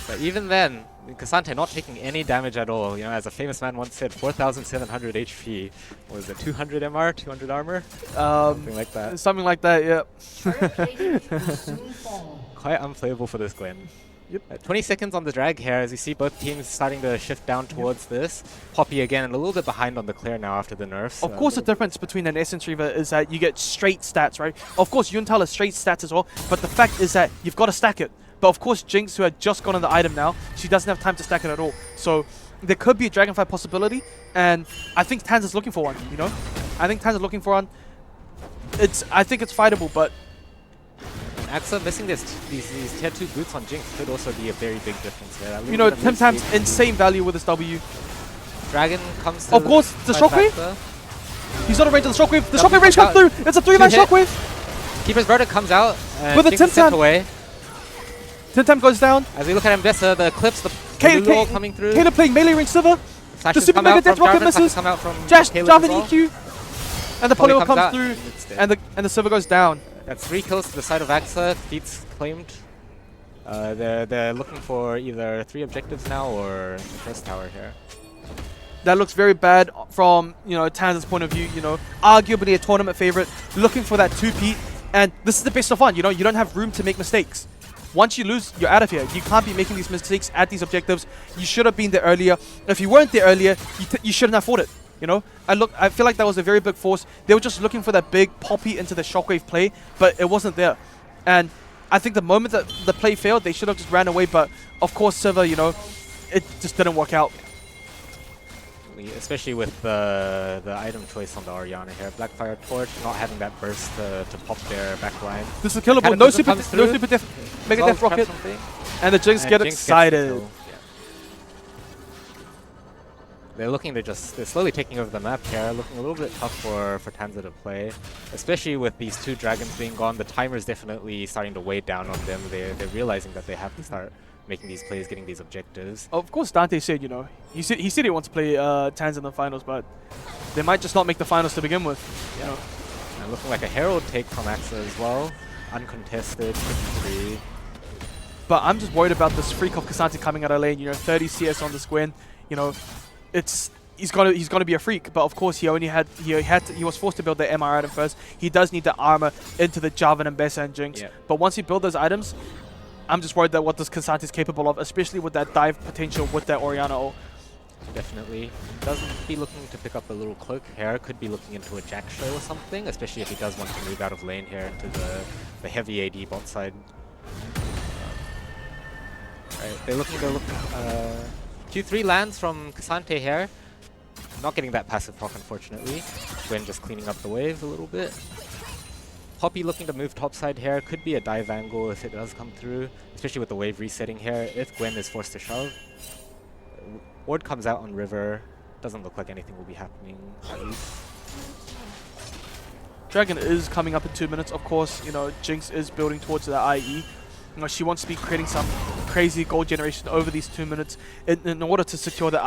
But even then, Kasante not taking any damage at all. You know, as a famous man once said, 4,700 HP. What was it, 200 MR, 200 armor? Something like that. Something like that, yeah. Quite unplayable for this Gwen. Yep. 20 seconds on the drag here, as you see both teams starting to shift down towards this. Poppy again, and a little bit behind on the clear now after the nerfs. Of course, the difference between an Essence Reaver is that you get straight stats, right? Of course, Yuntao has straight stats as well, but the fact is that you've got to stack it. But of course, Jinx, who had just gotten the item now, she doesn't have time to stack it at all. So there could be a Dragonfly possibility, and I think Tanza's looking for one, you know? I think Tanza's looking for one. I think it's fightable, but... AXA missing these tier 2 boots on Jinx could also be a very big difference there. You know, Tim Tam's insane value with his W. Dragon comes to... Of course, the Shockwave? He's not a range of the Shockwave. The Shockwave range comes through! It's a 3-man Shockwave! Keeper's Verdict comes out, and with a Jinx is sent away. Tim Tam goes down. As we look at Ambessa, the clips, the Lulu coming through. Kayle playing melee range Sivir. Flashes super come mega out death from rocket Jarvan, flashes misses. come out from Jash, Caleb Jarvan as well. EQ, and the Poly polywall comes comes out, through, and it's dead. and the server goes down. That's 3 kills to the side of AXA. Feats claimed. They're looking for either 3 objectives now or the first tower here. That looks very bad from, you know, Tanz's point of view, you know, arguably a tournament favorite, looking for that 2-peat, and this is the best of fun, you know, you don't have room to make mistakes. Once you lose, you're out of here. You can't be making these mistakes at these objectives. You should have been there earlier. If you weren't there earlier, you shouldn't have fought it, you know? I feel like that was a very big force. They were just looking for that big poppy into the shockwave play, but it wasn't there. And I think the moment that the play failed, they should have just ran away, but of course, Silver, you know, it just didn't work out. Especially with the item choice on the Orianna here. Blackfire Torch not having that burst to pop their backline. This is killable. No super death, mega death rocket, and the Jinx get excited. They're slowly taking over the map here, looking a little bit tough for Tanza to play. Especially with these 2 dragons being gone, the timer's definitely starting to weigh down on them. They're realizing that they have to start making these plays, getting these objectives. Of course, Dante said, you know, he said he wants to play Tanz in the finals, but they might just not make the finals to begin with. You know. And looking like a Herald take from AXA as well. Uncontested, 53. But I'm just worried about this freak of K'Sante coming out of lane. You know, 30 CS on this Gwen. You know, he's gonna be a freak. But of course, he was forced to build the MR item first. He does need the armor into the Jarvan and Bessa and Jinx. Yeah. But once he builds those items, I'm just worried that what this K'Sante is capable of, especially with that dive potential with that Orianna ult. Definitely. Doesn't be looking to pick up a little cloak here. Could be looking into a Jack show or something, especially if he does want to move out of lane here into the heavy AD bot side. Right, they're looking. Q3 lands from K'Sante here. Not getting that passive proc, unfortunately. Gwen just cleaning up the wave a little bit. Poppy looking to move topside here. Could be a dive angle if it does come through, especially with the wave resetting here. If Gwen is forced to shove. Ward comes out on River. Doesn't look like anything will be happening, at least. Dragon is coming up in 2 minutes. Of course, you know, Jinx is building towards that IE. You know, she wants to be creating some crazy gold generation over these 2 minutes in order to secure the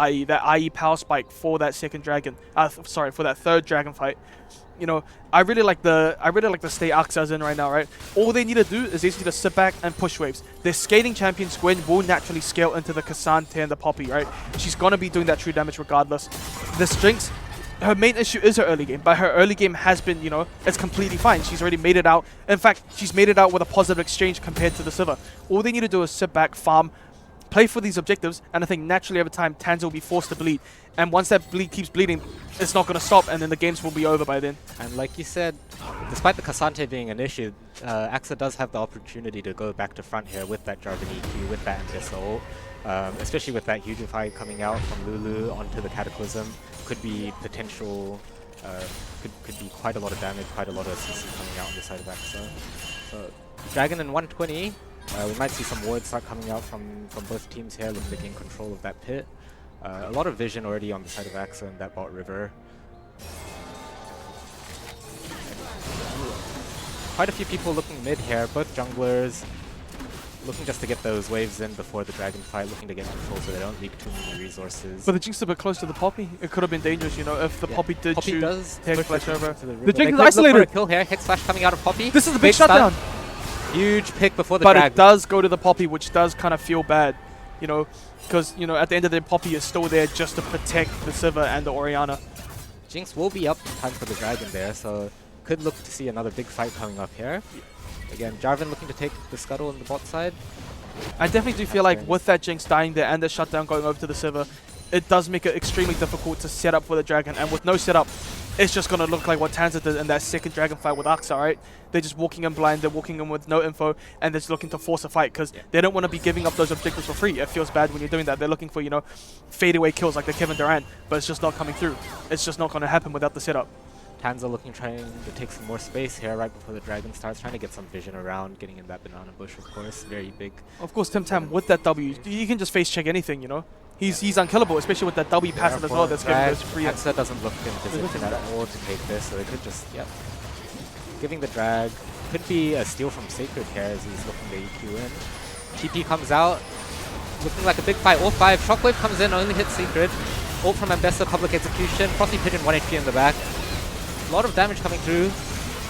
IE power spike for that second dragon. Sorry, for that third dragon fight. You know, I really like the state Aksa's in right now, right? All they need to do is they just need to sit back and push waves. Their skating champion Gwen will naturally scale into the K'Sante and the Poppy, right? She's gonna be doing that true damage regardless. This Jinx, her main issue is her early game, but her early game has been, you know, it's completely fine. She's already made it out. In fact, she's made it out with a positive exchange compared to the Sivir. All they need to do is sit back, farm, play for these objectives, and I think naturally over time, Tanza will be forced to bleed. And once that bleed keeps bleeding, it's not going to stop, and then the games will be over by then. And like you said, despite the K'Sante being an issue, AXA does have the opportunity to go back to front here with that Jarvan EQ, with that Ambessa ult, especially with that Hugify coming out from Lulu onto the Cataclysm. Could be potential, could be quite a lot of damage, quite a lot of CC coming out on the side of AXA. So, Dragon in 120. We might see some wards start coming out from both teams here, looking to gain control of that pit. A lot of vision already on the side of AXA and that bot river. Quite a few people looking mid here, both junglers looking just to get those waves in before the dragon fight, looking to get control so they don't leak too many resources. But the Jinx is a bit close to the Poppy. It could have been dangerous, you know, if the Poppy did choose Hex Flash over. The Jinx is isolated! Kill here, Hex Flash coming out of Poppy. This is a big shutdown! Huge pick before the But drag. it does go to the Poppy, which does kind of feel bad, you know, because, you know, at the end of the day, Poppy is still there just to protect the Sivir and the Orianna. Jinx will be up in time for the dragon there, so could look to see another big fight coming up here. Again, Jarvan looking to take the scuttle on the bot side. I definitely do feel like with that Jinx dying there and the shutdown going over to the Sivir, it does make it extremely difficult to set up for the dragon, and with no setup, it's just going to look like what Tanza did in that second dragon fight with Aksa, right? They're just walking in blind, they're walking in with no info, and they're just looking to force a fight because they don't want to be giving up those objectives for free. It feels bad when you're doing that. They're looking for, you know, fadeaway kills like the Kevin Durant, but it's just not coming through. It's just not going to happen without the setup. Tanza trying to take some more space here right before the dragon starts, trying to get some vision around, getting in that banana bush, of course, very big. Of course, Tim Tam with that W, you can just face check anything, you know. He's unkillable, especially with that W passive as well. That's giving those free. AXA doesn't look in position at all to take this, so they could just, giving the drag. Could be a steal from Sacred here as he's looking to EQ in. TP comes out, looking like a big fight. All 5. Shockwave comes in, only hits Sacred. Ult from Ambessa, public execution. Frosty Pigeon 1 HP in the back. A lot of damage coming through.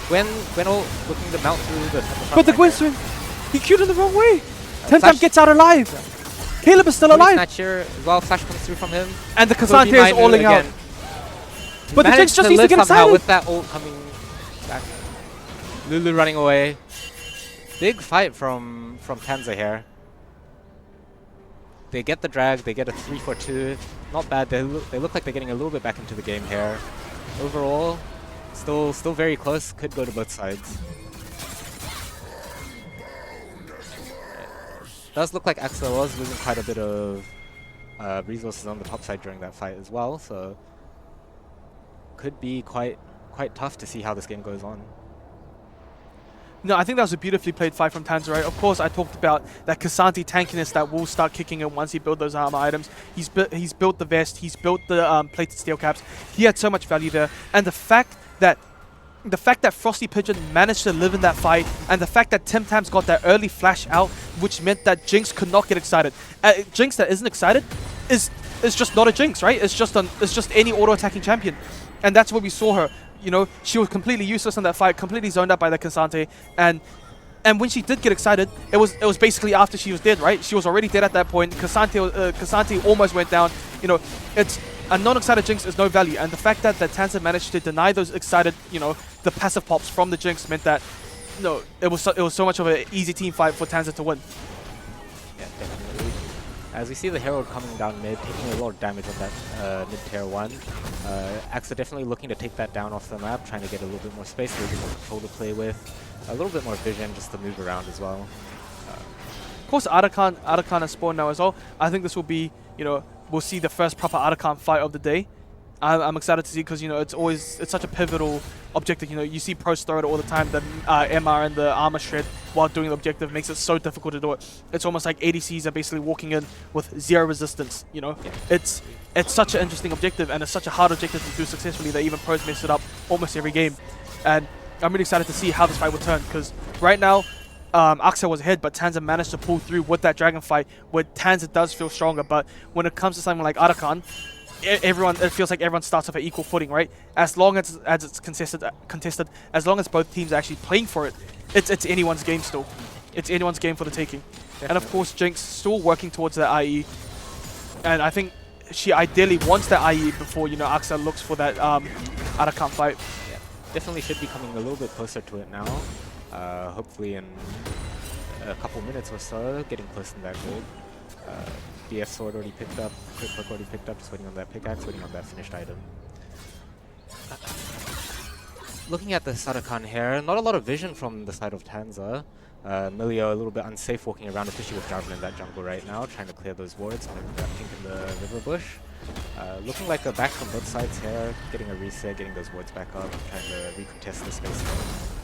Gwenol looking to mount through the But the Gwen swing, he queued in the wrong way. Temtam gets out alive. Caleb is still alive. Snatcher as well. Flash comes through from him. And the Cassante is alling out. But the Jinx just needs to get excited. With that ult coming back. Lulu running away. Big fight from Tanza here. They get the drag. They get a 3-4-2. Not bad. They look like they're getting a little bit back into the game here. Overall, still very close. Could go to both sides. Does look like Axel was losing quite a bit of resources on the top side during that fight as well. So could be quite tough to see how this game goes on. No, I think that was a beautifully played fight from Tanza, right? Of course, I talked about that Cassante tankiness that will start kicking in once he builds those armor items. He's built the vest, he's built the plated steel caps. He had so much value there, and the fact that Frosty Pigeon managed to live in that fight, and the fact that Tim Tam's got that early flash out, which meant that Jinx could not get excited. Jinx that isn't excited is just not a Jinx, right? It's just any auto-attacking champion, and that's what we saw her. You know, she was completely useless in that fight, completely zoned out by the Cassante, and when she did get excited, it was basically after she was dead, right? She was already dead at that point. Cassante almost went down. You know, it's a non-excited Jinx is no value, and the fact that Tanza managed to deny those excited, you know, the passive pops from the Jinx meant that, no, it was so much of an easy team fight for Tanza to win. Yeah, definitely. As we see the Herald coming down mid, taking a lot of damage on that mid tier 1. Axa definitely looking to take that down off the map, trying to get a little bit more space, a little bit more control to play with, a little bit more vision just to move around as well. Of course, Arakan has spawned now as well. I think this will be, you know, we'll see the first proper Arakan fight of the day. I'm excited to see because, you know, it's such a pivotal objective. You know, you see pros throw it all the time. The MR and the armor shred while doing the objective makes it so difficult to do it. It's almost like ADCs are basically walking in with 0 resistance. You know, it's such an interesting objective, and it's such a hard objective to do successfully that even pros mess it up almost every game. And I'm really excited to see how this fight will turn, because right now Axa was ahead, but Tanza managed to pull through with that dragon fight, where Tanza does feel stronger. But when it comes to something like Arakan, it feels like everyone starts off at equal footing, right? As long as it's contested, as long as both teams are actually playing for it, it's anyone's game still. It's anyone's game for the taking. Definitely. And of course, Jinx still working towards that IE, and I think she ideally wants that IE before, you know, Axa looks for that Arakan fight. Yeah, definitely should be coming a little bit closer to it now. Hopefully in a couple minutes or so, getting close in that gold. BF sword already picked up, quick hook already picked up, just waiting on that pickaxe, waiting on that finished item. Looking at the Sadakan here, not a lot of vision from the side of Tanza. Milio a little bit unsafe walking around, especially with Jarvan in that jungle right now, trying to clear those wards, pink in the river bush. Looking like a back from both sides here, getting a reset, getting those wards back up, trying to recontest the space here.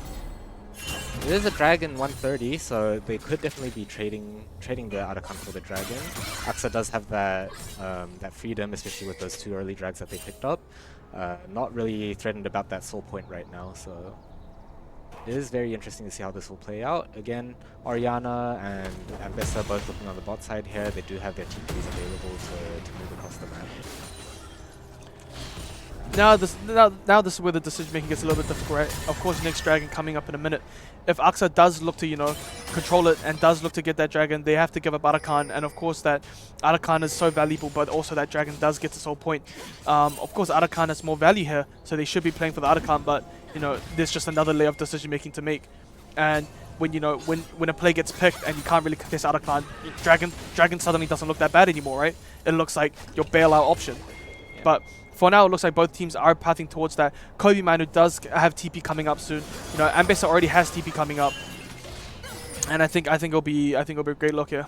It is a dragon 130, so they could definitely be trading the Arakan for the dragon. Axa does have that that freedom, especially with those 2 early drags that they picked up. Not really threatened about that soul point right now, so it is very interesting to see how this will play out. Again, Orianna and Ambessa both looking on the bot side here. They do have their TPs available to move across the map. Now this is where the decision making gets a little bit difficult, right? Of course, next dragon coming up in a minute. If Axa does look to, you know, control it and does look to get that dragon, they have to give up Arakan, and of course that Arakan is so valuable, but also that dragon does get its whole point. Of course, Arakan has more value here, so they should be playing for the Arakan, but, you know, there's just another layer of decision making to make. And when, you know, when a play gets picked and you can't really contest Arakan, dragon suddenly doesn't look that bad anymore, right? It looks like your bailout option. Yeah. But for now, it looks like both teams are pathing towards that. Kobe Manu does have TP coming up soon. You know, Ambessa already has TP coming up, and I think it'll be a great look here.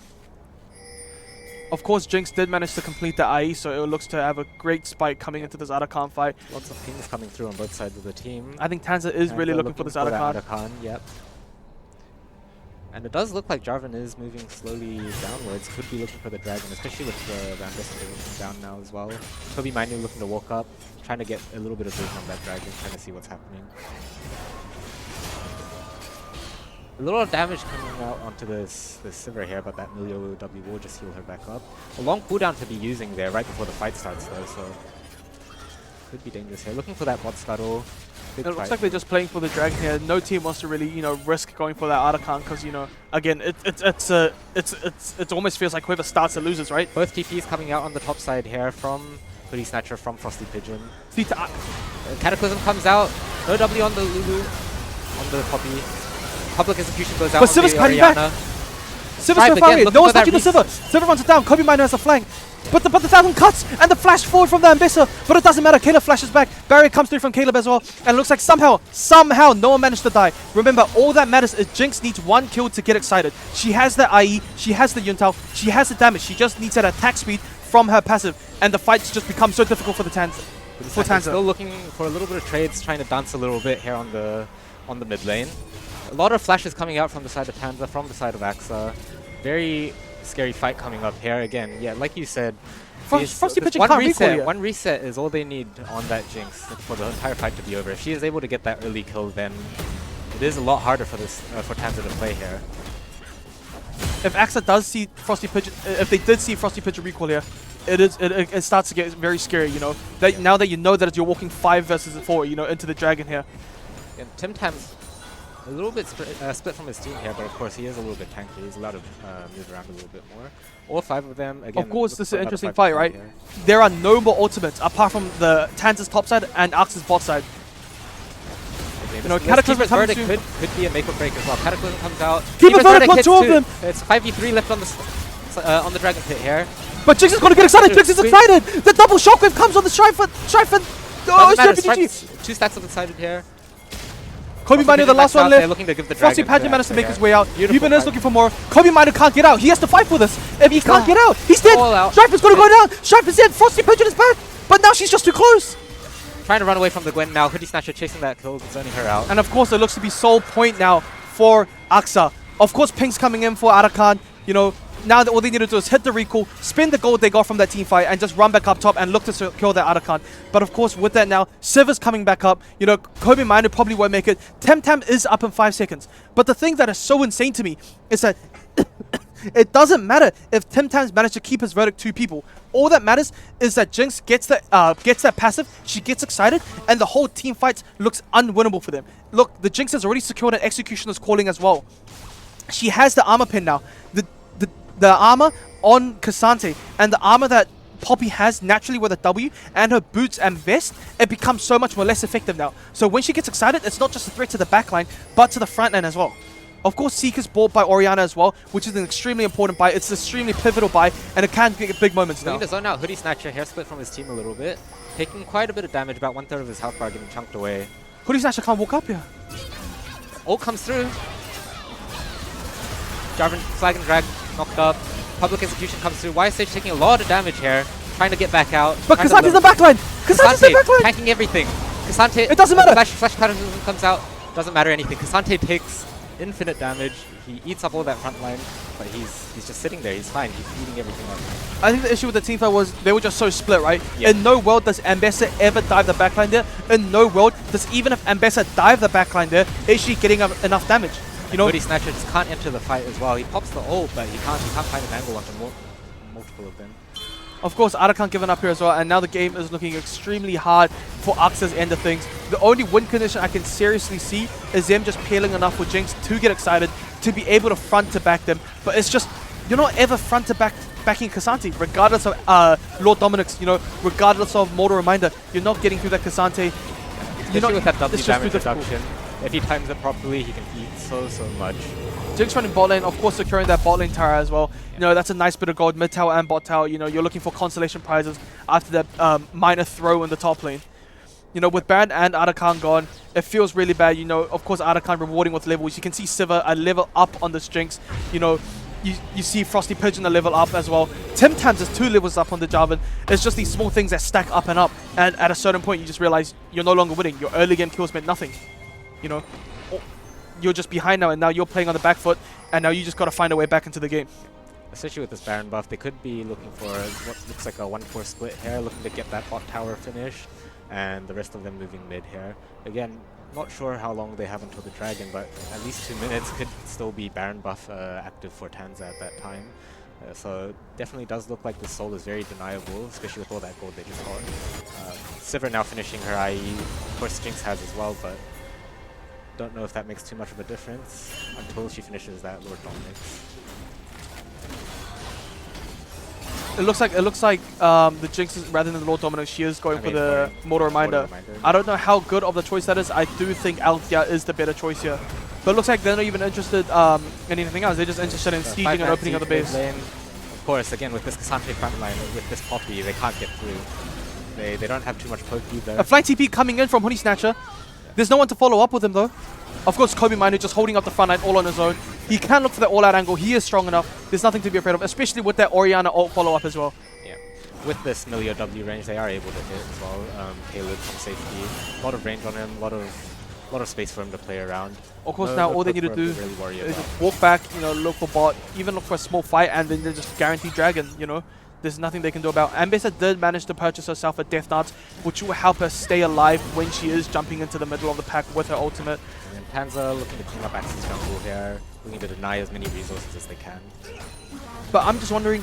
Of course, Jinx did manage to complete the IE, so it looks to have a great spike coming into this Arakan fight. Lots of pings coming through on both sides of the team. I think Tanza is really looking for this Arakan. Yep. And it does look like Jarvan is moving slowly downwards. Could be looking for the dragon, especially with the Ambessa looking down now as well. Kobe Manu looking to walk up, trying to get a little bit of vision on that dragon, trying to see what's happening. A little damage coming out onto this Sivir here, but that Milio W will just heal her back up. A long cooldown to be using there right before the fight starts though, so could be dangerous here. Looking for that bot scuttle. It looks like they're just playing for the dragon here. No team wants to really, risk going for that Arakan because, again, it almost feels like whoever starts it loses, right? Both TPs coming out on the top side here from Hoodie Snatcher, from Frosty Pigeon. Cataclysm comes out. No W on the Lulu, on the Poppy. Public Execution goes out. But Siv's coming back. Siv's so far away. No one's touching the Sivir. Sivir runs it down. Kobe Miner has a flank. But the Thousand cuts and the flash forward from the Ambessa. But it doesn't matter. Caleb flashes back. Barrier comes through from Caleb as well. And it looks like somehow no one managed to die. Remember, all that matters is Jinx needs one kill to get excited. She has the IE. She has the Yuntao. She has the damage. She just needs that attack speed from her passive. And the fights just become so difficult for the Tanza. Still looking for a little bit of trades, trying to dance a little bit here on the mid lane. A lot of flashes coming out from the side of Tanza, from the side of AXA. Very scary fight coming up here again. Yeah, like you said, Frosty Pigeon can't recall yet. One reset is all they need on that Jinx for the entire fight to be over. If she is able to get that early kill, then it is a lot harder for Tanza to play here. If AXA does see Frosty Pigeon, if they did see Frosty Pigeon recall here, it starts to get very scary. That now that you know that you're walking 5 versus 4, into the dragon here. And Tim Tam's a little bit split from his team here, but of course he is a little bit tanky. He's allowed to move around a little bit more. All 5 of them, again. Of course, this is an interesting fight, right? Here. There are no more ultimates apart from the Tanza's top side and Axe's bot side. Cataclysm verdict could be a make or break as well. Cataclysm comes out. Keep a verdict on 2 of them. It's 5v3 left on the dragon pit here. But Jinx is going to get excited. Jinx is excited. The double shockwave comes on the Strife. Oh, it's 2 stacks of excited here. Kobe Miner, the last one left. Looking to give the Frosty Pigeon managed to make his way out. Ruben is looking for more. Kobe Miner can't get out. He has to fight for this. If he can't get out, he's dead. Strife is going to go down. Strife is dead. Frosty Pigeon is back. But now she's just too close. Trying to run away from the Gwen now. Hoodie Snatcher chasing that kill, zoning her out. And of course, it looks to be sole point now for AXA. Of course, Pink's coming in for Arakan. Now that all they need to do is hit the recall, spin the gold they got from that team fight, and just run back up top and look to kill that Arakan. But of course, with that now, Sivir's coming back up. Kobe Miner probably won't make it. Temtem is up in 5 seconds. But the thing that is so insane to me is that it doesn't matter if Temtem's managed to keep his verdict 2 people. All that matters is that Jinx gets that passive, she gets excited, and the whole team fight looks unwinnable for them. Look, the Jinx has already secured an Executioner's Calling as well. She has the armor pin now. The armor on Cassante and the armor that Poppy has naturally with a W and her boots and vest, it becomes so much more less effective now. So when she gets excited, it's not just a threat to the backline, but to the front line as well. Of course, Seeker's bought by Orianna as well, which is an extremely important buy. It's an extremely pivotal buy, and it can get big moments now. Going to zone out Hoodie Snatcher, hair split from his team a little bit, taking quite a bit of damage, about 1/3 of his health bar getting chunked away. Hoodie Snatcher can't walk up here. Ult comes through. Jarvan, Flag and Drag, knocked up. Public Execution comes through. YSH taking a lot of damage here, trying to get back out. But Cassante's the backline! Cassante's the backline! Tanking everything. Cassante, it doesn't matter! Flash Cataclysm comes out, doesn't matter anything. Cassante takes infinite damage. He eats up all that front line, but he's just sitting there. He's fine. He's eating everything up. I think the issue with the team fight was they were just so split, right? Yeah. In no world does Ambessa ever dive the backline there. In no world does even if Ambessa dive the backline there, is she getting enough damage? Hoodie Snatcher just can't enter the fight as well. He pops the ult, but he can't find an angle onto multiple of them. Of course, Arakan giving up here as well, and now the game is looking extremely hard for AXA's end of things. The only win condition I can seriously see is them just peeling enough with Jinx to get excited, to be able to front to back them. But it's just, you're not ever front to backing Cassante, regardless of Lord Dominic's, regardless of Mortal Reminder, you're not getting through that Cassante. Especially with that W damage reduction. If he times it properly, he can eat so much. Jinx running bot lane, of course securing that bot lane tower as well. That's a nice bit of gold, mid tower and bot tower. You're looking for consolation prizes after that minor throw in the top lane. With Baron and Arakan gone, it feels really bad. Of course Arakan rewarding with levels. You can see Sivir a level up on this Jinx. You see Frosty Pigeon a level up as well. Tim Tams is 2 levels up on the Jarvan. It's just these small things that stack up and up. And at a certain point, you just realize you're no longer winning. Your early game kills meant nothing. You're just behind now, and now you're playing on the back foot, and now you just got to find a way back into the game. Especially with this Baron buff, they could be looking for what looks like a 1-4 split here, looking to get that bot tower finish, and the rest of them moving mid here. Again, Not sure how long they have until the Dragon, but at least 2 minutes could still be Baron buff active for Tanza at that time. So definitely does look like the Soul is very deniable, especially with all that gold they just got. Sivir now finishing her IE. Of course Jinx has as well, but don't know if that makes too much of a difference until she finishes that Lord Dominix. It looks like the Jinx is, rather than the Lord Domino, she is going for the Mortal Reminder. I don't know how good of the choice that is. I do think Althea is the better choice here. But it looks like they're not even interested in anything else. They're just interested in sieging and opening up the base. Of course, again, with this Cassandra front line, with this Poppy, they can't get through. They don't have too much poke either. A flank TP coming in from Hoodie Snatcher. There's no one to follow up with him though. Of course, Kobe Miner just holding up the front line all on his own. He can look for the all-out angle. He is strong enough. There's nothing to be afraid of, especially with that Orianna ult follow-up as well. Yeah, with this Milio W range, they are able to hit as well. Caleb from safety. A lot of range on him, a lot of space for him to play around. Of course, now all they need to do really is just walk back, look for bot, even look for a small fight, and then they just guarantee Dragon, There's nothing they can do about. Ambessa did manage to purchase herself a Death Dance, which will help her stay alive when she is jumping into the middle of the pack with her ultimate. And Panzer looking to clean up Axe's jungle here, looking to deny as many resources as they can. But I'm just wondering,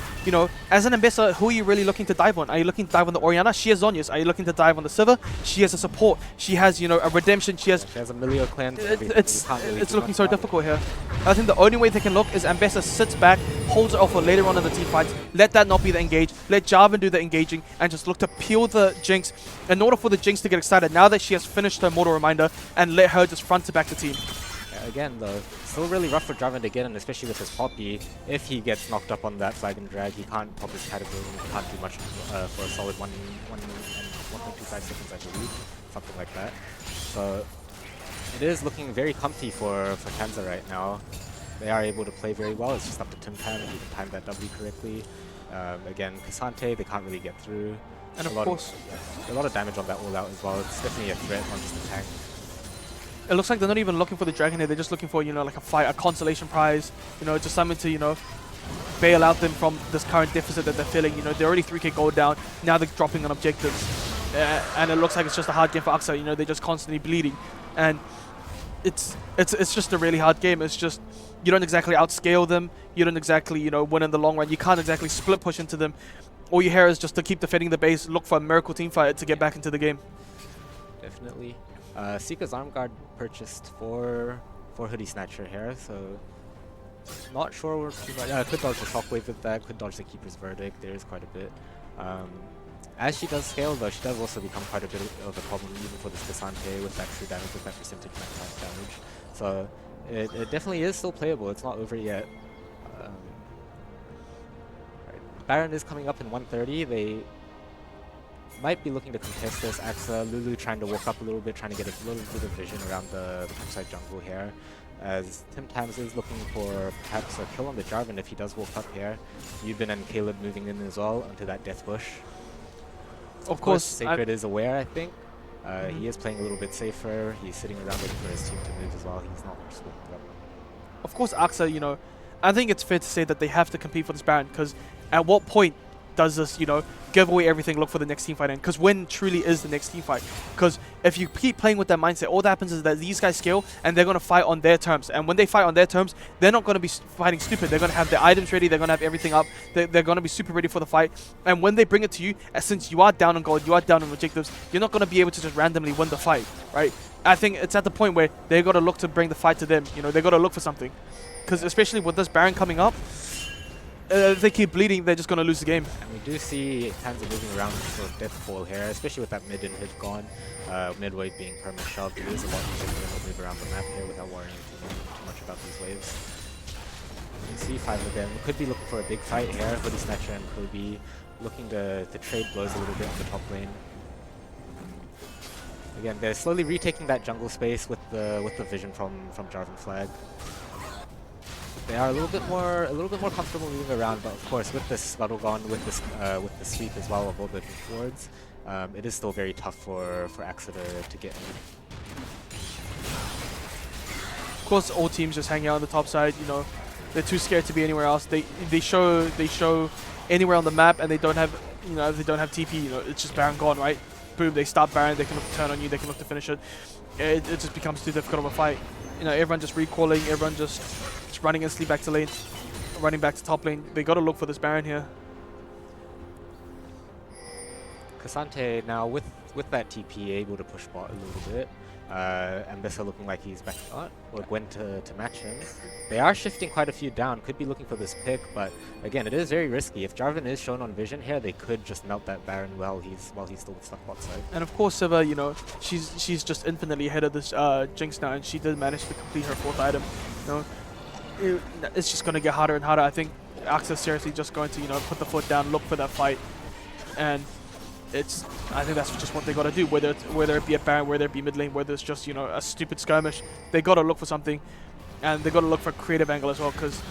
as an Ambessa, who are you really looking to dive on? Are you looking to dive on the Orianna? She has Zhonya's. Are you looking to dive on the Sivir? She has a support. She has, a redemption. She has a Milio cleanse. It's looking so difficult here. I think the only way they can look is Ambessa sits back, holds it off for later on in the team fights. Let that not be the engage. Let Jarvan do the engaging and just look to peel the Jinx in order for the Jinx to get excited now that she has finished her Mortal Reminder and let her just front to back the team. Again, though, still really rough for Jarvan to get in, especially with his Poppy. If he gets knocked up on that flag and drag, he can't pop his category, he can't do much for a solid 1.25 seconds, I believe, something like that. So it is looking very comfy for Tanza right now. They are able to play very well. It's just up to Tim Tam if he can time that W correctly. Again, Cassante, they can't really get through. And of course, a lot of damage on that all-out as well. It's definitely a threat, not just a tank. It looks like they're not even looking for the Dragon here. They're just looking for, like a fight, a consolation prize, just something to, bail out them from this current deficit that they're feeling. They're already 3k gold down. Now they're dropping on objectives. And it looks like it's just a hard game for Aksa. They're just constantly bleeding. And it's just a really hard game. It's just, you don't exactly outscale them. You don't exactly, win in the long run. You can't exactly split push into them. All you hear is just to keep defending the base, look for a miracle team fight to get back into the game. Definitely. Seeker's Arm Guard purchased for Hoodie Snatcher here, so not sure too much. Could dodge the Shockwave with that, could dodge the Keeper's Verdict, there is quite a bit. As she does scale though, she does also become quite a bit of a problem even for this Cassante with that true damage, with that percentage max damage. So it definitely is still playable, it's not over yet. Baron is coming up in 130, they might be looking to contest this. Axa, Lulu trying to walk up a little bit, trying to get a little bit of vision around the topside jungle here. As Tim Tams is looking for perhaps a kill on the Jarvan if he does walk up here. Yubin and Caleb moving in as well onto that death bush. Of course, Sacred is aware, I think. He is playing a little bit safer. He's sitting around waiting for his team to move as well. He's not just walking up. Of course, Axa, I think it's fair to say that they have to compete for this Baron, because at what point does this, give away everything, look for the next team fight in? Because when truly is the next team fight? Because if you keep playing with that mindset, all that happens is that these guys scale and they're going to fight on their terms. And when they fight on their terms, they're not going to be fighting stupid. They're going to have their items ready. They're going to have everything up. They're going to be super ready for the fight. And when they bring it to you, since you are down on gold, you are down on objectives, you're not going to be able to just randomly win the fight, right? I think it's at the point where they got to look to bring the fight to them. They got to look for something. Because especially with this Baron coming up, if they keep bleeding, they're just going to lose the game. And we do see Tanza moving around sort of death fall here, especially with that mid inhib gone. Mid wave being perma shoved. It is a lot easier for them to move around the map here without worrying too much about these waves. You see 5 of them. Could be looking for a big fight here. Hoodie Snatcher and Kobe looking to trade blows a little bit on the top lane. Again, they're slowly retaking that jungle space with the vision from Jarvan Flag. They are a little bit more comfortable moving around, but of course with this Scuttle gone, with the sweep as well of all the wards, it is still very tough for Axa to get in. Of course, all teams just hanging out on the top side. They're too scared to be anywhere else. They show anywhere on the map, and they don't have TP. It's just Baron gone, right? boom, they start Baron, they can look to turn on you, they can look to finish it. It just becomes too difficult of a fight. You know, everyone just recalling, everyone just running instantly back to lane, running back to top lane. They got to look for this Baron here. Cassante now with that TP able to push bot a little bit. Ambessa looking like he's backing up, or Gwen to match him. They are shifting quite a few down, could be looking for this pick, but again, it is very risky. If Jarvan is shown on vision here, they could just melt that Baron while he's still stuck bot side. And of course, Siva, you know, she's just infinitely ahead of this Jinx now, and she did manage to complete her 4th item. You know, it's just going to get harder and harder. I think Axa seriously just going to, you know, put the foot down, look for that fight, and I think that's just what they got to do. Whether it be a Baron, whether it be mid lane, whether it's just, you know, a stupid skirmish, they got to look for something, and they got to look for a creative angle as well. Because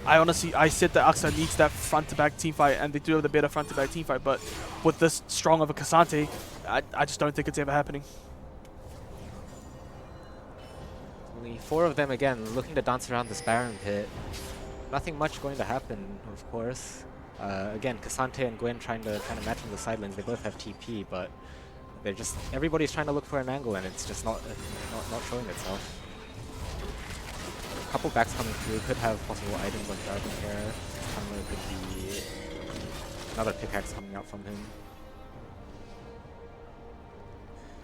I said that Axa needs that front to back team fight, and they do have the better front to back team fight. But with this strong of a Cassante, I just don't think it's ever happening. Only 4 of them again looking to dance around this Baron pit. Nothing much going to happen, of course. Again, Cassante and Gwen trying to match on the side lanes. They both have TP, but everybody's trying to look for an angle, and it's just not showing itself. A couple backs coming through, could have possible items on Jarvan here. Could be another pickaxe coming out from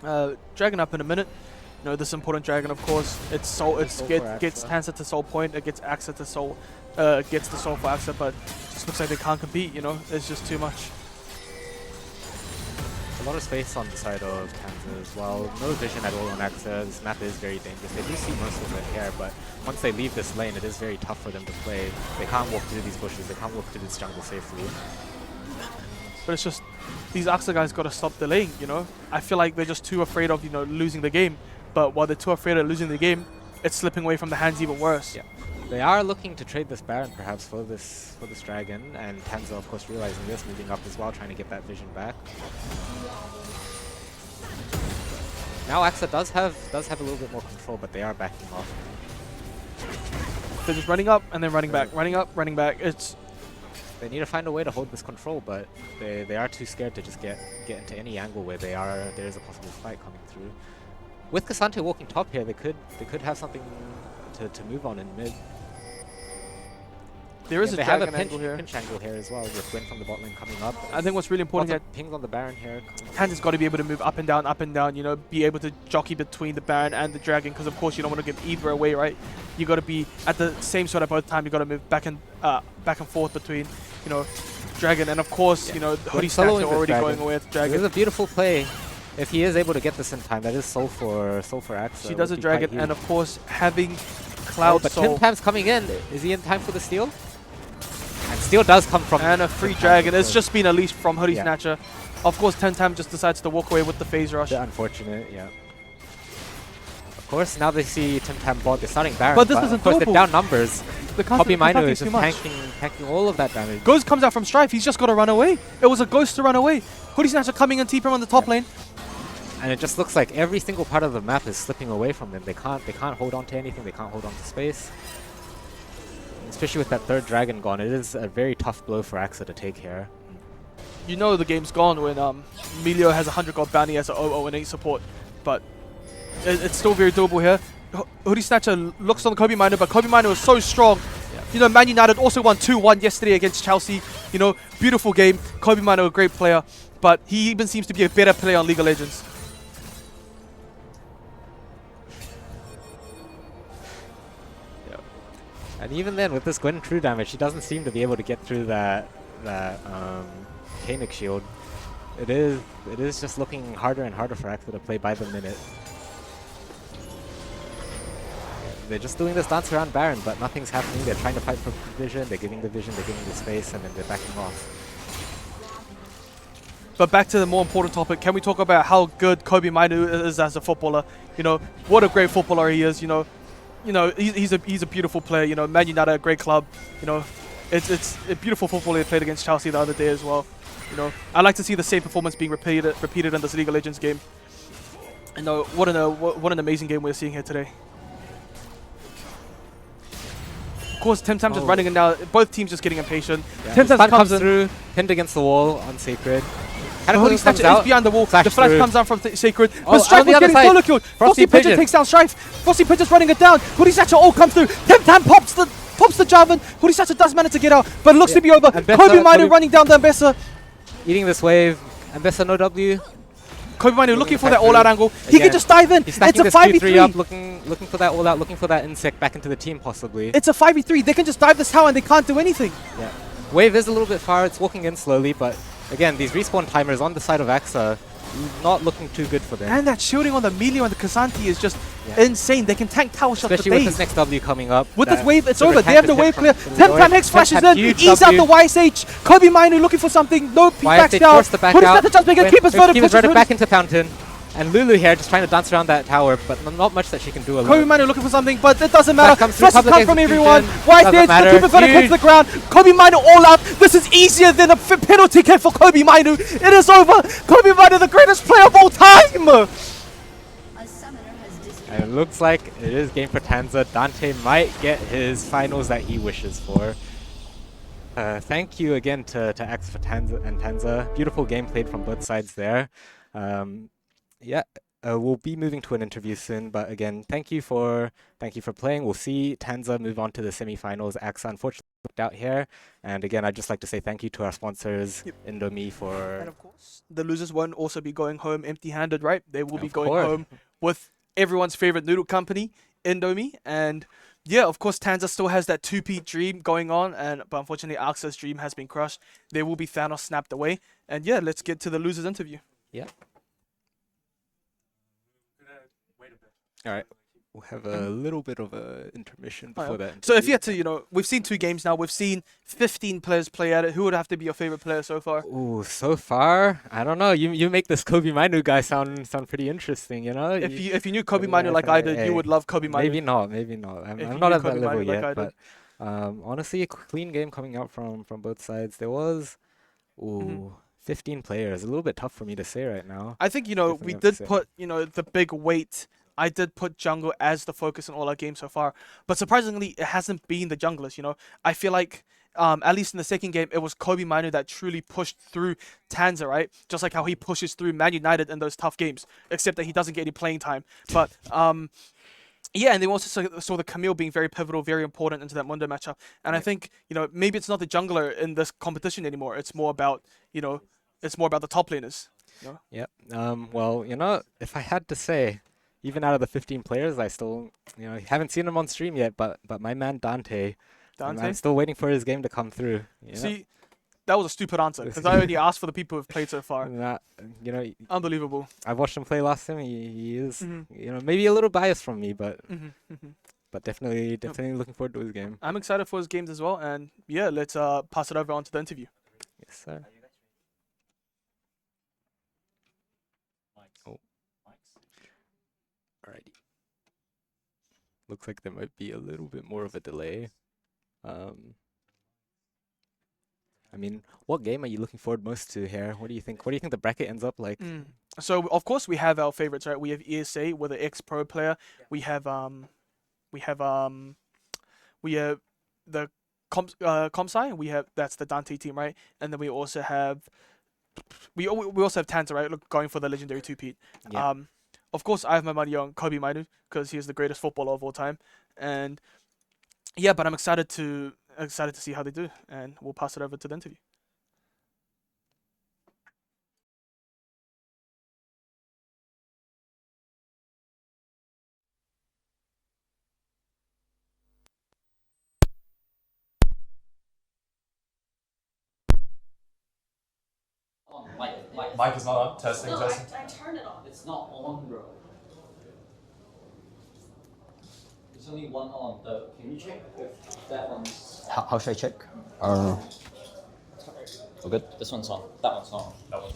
him. Dragon up in a minute. You know, this important dragon, of course. Gets Hansa to soul point. It gets Axa to soul. Gets the soul for Axa, but just looks like they can't compete. You know, it's just too much. A lot of space on the side of Kansas as well. No vision at all on Axa. This map is very dangerous. They do see most of it here, but once they leave this lane, it is very tough for them to play. They can't walk through these bushes. They can't walk through this jungle safely. But it's just these Axa guys got to stop delaying. You know, I feel like they're just too afraid of, you know, losing the game. But while they're too afraid of losing the game, it's slipping away from the hands even worse. Yeah. They are looking to trade this Baron perhaps for this dragon, and Tanza of course realizing this, moving up as well, trying to get that vision back. Now Axa does have a little bit more control, but they are backing off. They're just running up and then running back, running up, running back. They need to find a way to hold this control, but they are too scared to just get into any angle where there is a possible fight coming through. With Cassante walking top here, they could have something to move on in mid. There is they a have a dragon pinch angle here as well, with Gwen from the bot lane coming up. I think what's really important here, pings on the Baron here. Hansa's got to be able to move up and down, you know, be able to jockey between the Baron and the dragon, because of course you don't want to give either away, right? You got to be at the same sort of both time. You got to move back and forth between, you know, dragon, and of course, you know, Hoodie Snatcher already going away at the dragon. It is a beautiful play. If he is able to get this in time, that is soul for Axa. She does a dragon, and of course having Cloud but Soul. Tim Tam's coming in. Is he in time for the steal? And steal does come from. And a free dragon. It's just been unleashed from Hoodie Snatcher. Of course, Tim Tam just decides to walk away with the phase rush. Unfortunate, yeah. Of course, now they see Tim Tam bot. They're starting Baron. But this isn't of course, they're down numbers. Copy Minor is just tanking all of that damage. Ghost comes out from Strife. He's just got to run away. It was a Ghost to run away. Hoodie Snatcher coming and TP on the top lane. And it just looks like every single part of the map is slipping away from them. They can't hold on to anything. They can't hold on to space. Especially with that 3rd dragon gone, it is a very tough blow for Axa to take here. You know the game's gone when Melio has 100 gold bounty as an 0-0 and 8 support, but it's still very doable here. Hoodie Snatcher looks on the Kobe Miner, but Kobe Miner was so strong. Yeah. You know, Man United also won 2-1 yesterday against Chelsea. You know, beautiful game. Kobe Miner, a great player, but he even seems to be a better player on League of Legends. And even then, with this Gwen true damage, she doesn't seem to be able to get through that Kanik shield. It is just looking harder and harder for Axa to play by the minute. They're just doing this dance around Baron, but nothing's happening. They're trying to fight for vision. They're giving the vision. They're giving the space, and then they're backing off. But back to the more important topic, can we talk about how good Kobe Minu is as a footballer? You know, what a great footballer he is. You know, he's a beautiful player. You know, Man United, a great club. You know, it's a beautiful football he played against Chelsea the other day as well. You know, I like to see the same performance being repeated in this League of Legends game. You know, what an amazing game we're seeing here today. Of course, Tim Tam just running in now. Both teams just getting impatient. Yeah, Tim Tam comes through, pinned against the wall on Sacred. Holy comes Snatcher is out, behind the wall. flash The flash through. comes down from Sacred. Oh, But Strife on the was other getting side, solo killed. Frosty Frosty Pigeon Pigeon. takes down Strife. Frosty Pigeon's running it down. Holy Snatcher all comes through. Temtam pops the javelin. Holy Snatcher does manage to get out, but it looks to be over. Ambessa- Kobe Minu Kobe- running down the Ambessa. Eating this wave. Ambessa no W. Kobe Minu looking for that attack all-out through. angle. He can Again, just dive in. He's It's stacking a this 2-3 up, 5v3. looking for that all-out, looking for that insect back into the team possibly. It's a 5v3. They can just dive this tower and they can't do anything. Yeah. Wave is a little bit far. It's walking in slowly, but again, these respawn timers on the side of AXA, not looking too good for them. And that shielding on the Melio and the Kazanti is just Yeah. insane. They can tank tower shots for Especially with days. this next W coming up. With this that wave, it's sort of over. They have the can't wave hit clear. from Temtam Hex flashes in. huge Ease out the W. YSH. Kobe Minu looking for something. No P-backs YSH down. forced to back Hoodie out. Snatcher just making a keeper's vote. Keeper's voted back into Fountain. And Lulu here just trying to dance around that tower, but not much that she can do alone. Kobe Minu looking for something, but it doesn't Flash matter. comes through, Flashes public come from everyone. execution. YSH, Doesn't the matter. keeper's vote hits Huge. the ground. Kobe Minu all out. This is easier than a penalty kick for Kobe Minu. It is over. Kobe Minu, the greatest player of all time. And it looks like it is game for Tanza. Dante might get his finals that he wishes for. Thank you again to X for Tanza and Tanza. Beautiful game played from both sides there. Yeah, we'll be moving to an interview soon, but again, thank you for playing. We'll see Tanza move on to the semifinals. AXA unfortunately booked out here, and again, I'd just like to say thank you to our sponsors, Indomie, for. And of course, the losers won't also be going home empty-handed, right? They will be Of going course. home with everyone's favorite noodle company, Indomie, and yeah, of course, Tanza still has that two-peat dream going on, but unfortunately, AXA's dream has been crushed. They will be Thanos snapped away, and yeah, let's get to the losers interview. Yeah. All right. We'll have a little bit of a intermission before that. So if you had to, we've seen 2 games now. We've seen 15 players play at it. Who would have to be your favorite player so far? Ooh, so far, I don't know. You make this Kobe Minu guy sound pretty interesting, you know? If you knew Kobe Minu like I did, you would love Kobe Minu. Maybe not. I'm If you not knew at that Kobe level Minu like yet, I but honestly, a clean game coming out from both sides. There was 15 players. A little bit tough for me to say right now. I think, we Definitely have did to say. put, the big weight. I did put jungle as the focus in all our games so far. But surprisingly, it hasn't been the junglers, I feel like, at least in the second game, it was Kobe Minu that truly pushed through Tanza, right? Just like how he pushes through Man United in those tough games, except that he doesn't get any playing time. But, yeah, and they also saw the Camille being very pivotal, very important into that Mundo matchup. And I think, maybe it's not the jungler in this competition anymore. It's more about, it's more about the top laners. Yep. Well, if I had to say, even out of the 15 players, I still, haven't seen him on stream yet, but my man Dante, I'm still waiting for his game to come through. See, that was a stupid answer, because I only asked for the people who've played so far. Unbelievable. I watched him play last time. He is, maybe a little biased from me, but but definitely looking forward to his game. I'm excited for his games as well, and yeah, let's pass it over on to the interview. Yes, sir. Oh. Alrighty. Looks like there might be a little bit more of a delay. I mean, what game are you looking forward most to here? What do you think? What do you think the bracket ends up like? So of course we have our favorites, right? We have ESA with an ex-pro player. We have the Comsci. That's the Dante team, right? And then we also have Tanza, right? Look, going for the legendary two-peat. Yeah. Of course, I have my money on Kobe Minu because he is the greatest footballer of all time, and yeah, but I'm excited to see how they do, and we'll pass it over to the interview. Mic is not on. Testing. I turned it on. It's not on, bro. There's only one on. Can you check if that one's? How should I check? We're good. This one's on. That one's not on. That one.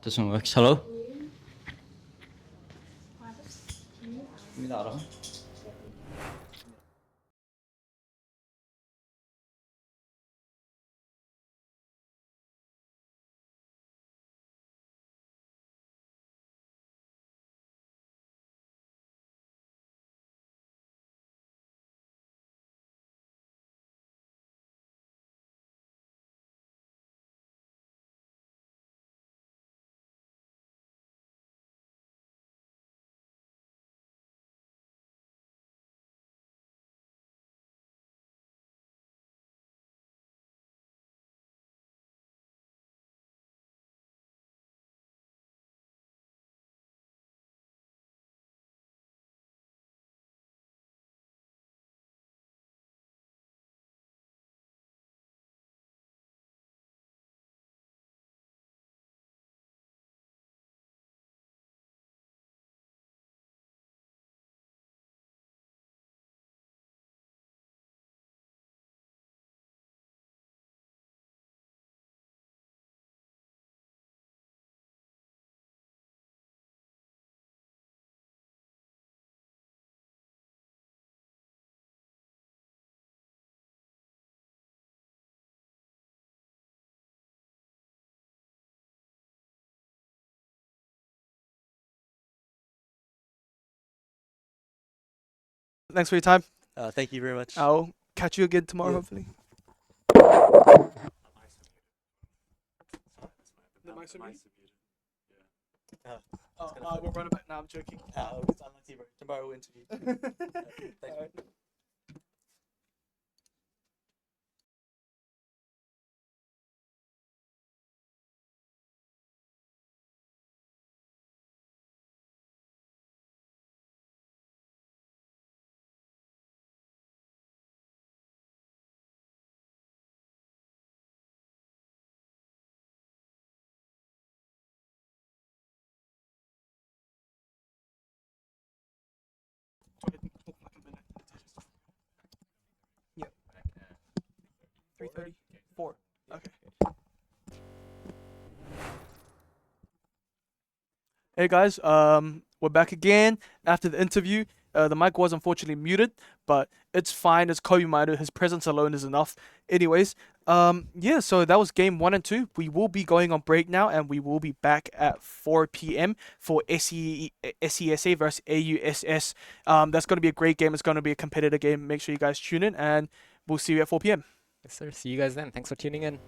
Doesn't work. Hello? Thanks for your time. Thank you very much. I'll catch you again tomorrow, Yeah. hopefully. The mics are muted? We'll run it back now. I'm joking. It's unlucky, bro. Tomorrow we'll interview. Thanks. Yep. 3:30. 4. Okay. Hey guys, we're back again after the interview. The mic was unfortunately muted, but it's fine. It's Kobe Maeda. His presence alone is enough. Anyways, yeah. So that was game 1 and 2. We will be going on break now, and we will be back at 4 p.m. for SESA versus AUSS. That's going to be a great game. It's going to be a competitive game. Make sure you guys tune in, and we'll see you at 4 p.m. Yes, sir. See you guys then. Thanks for tuning in.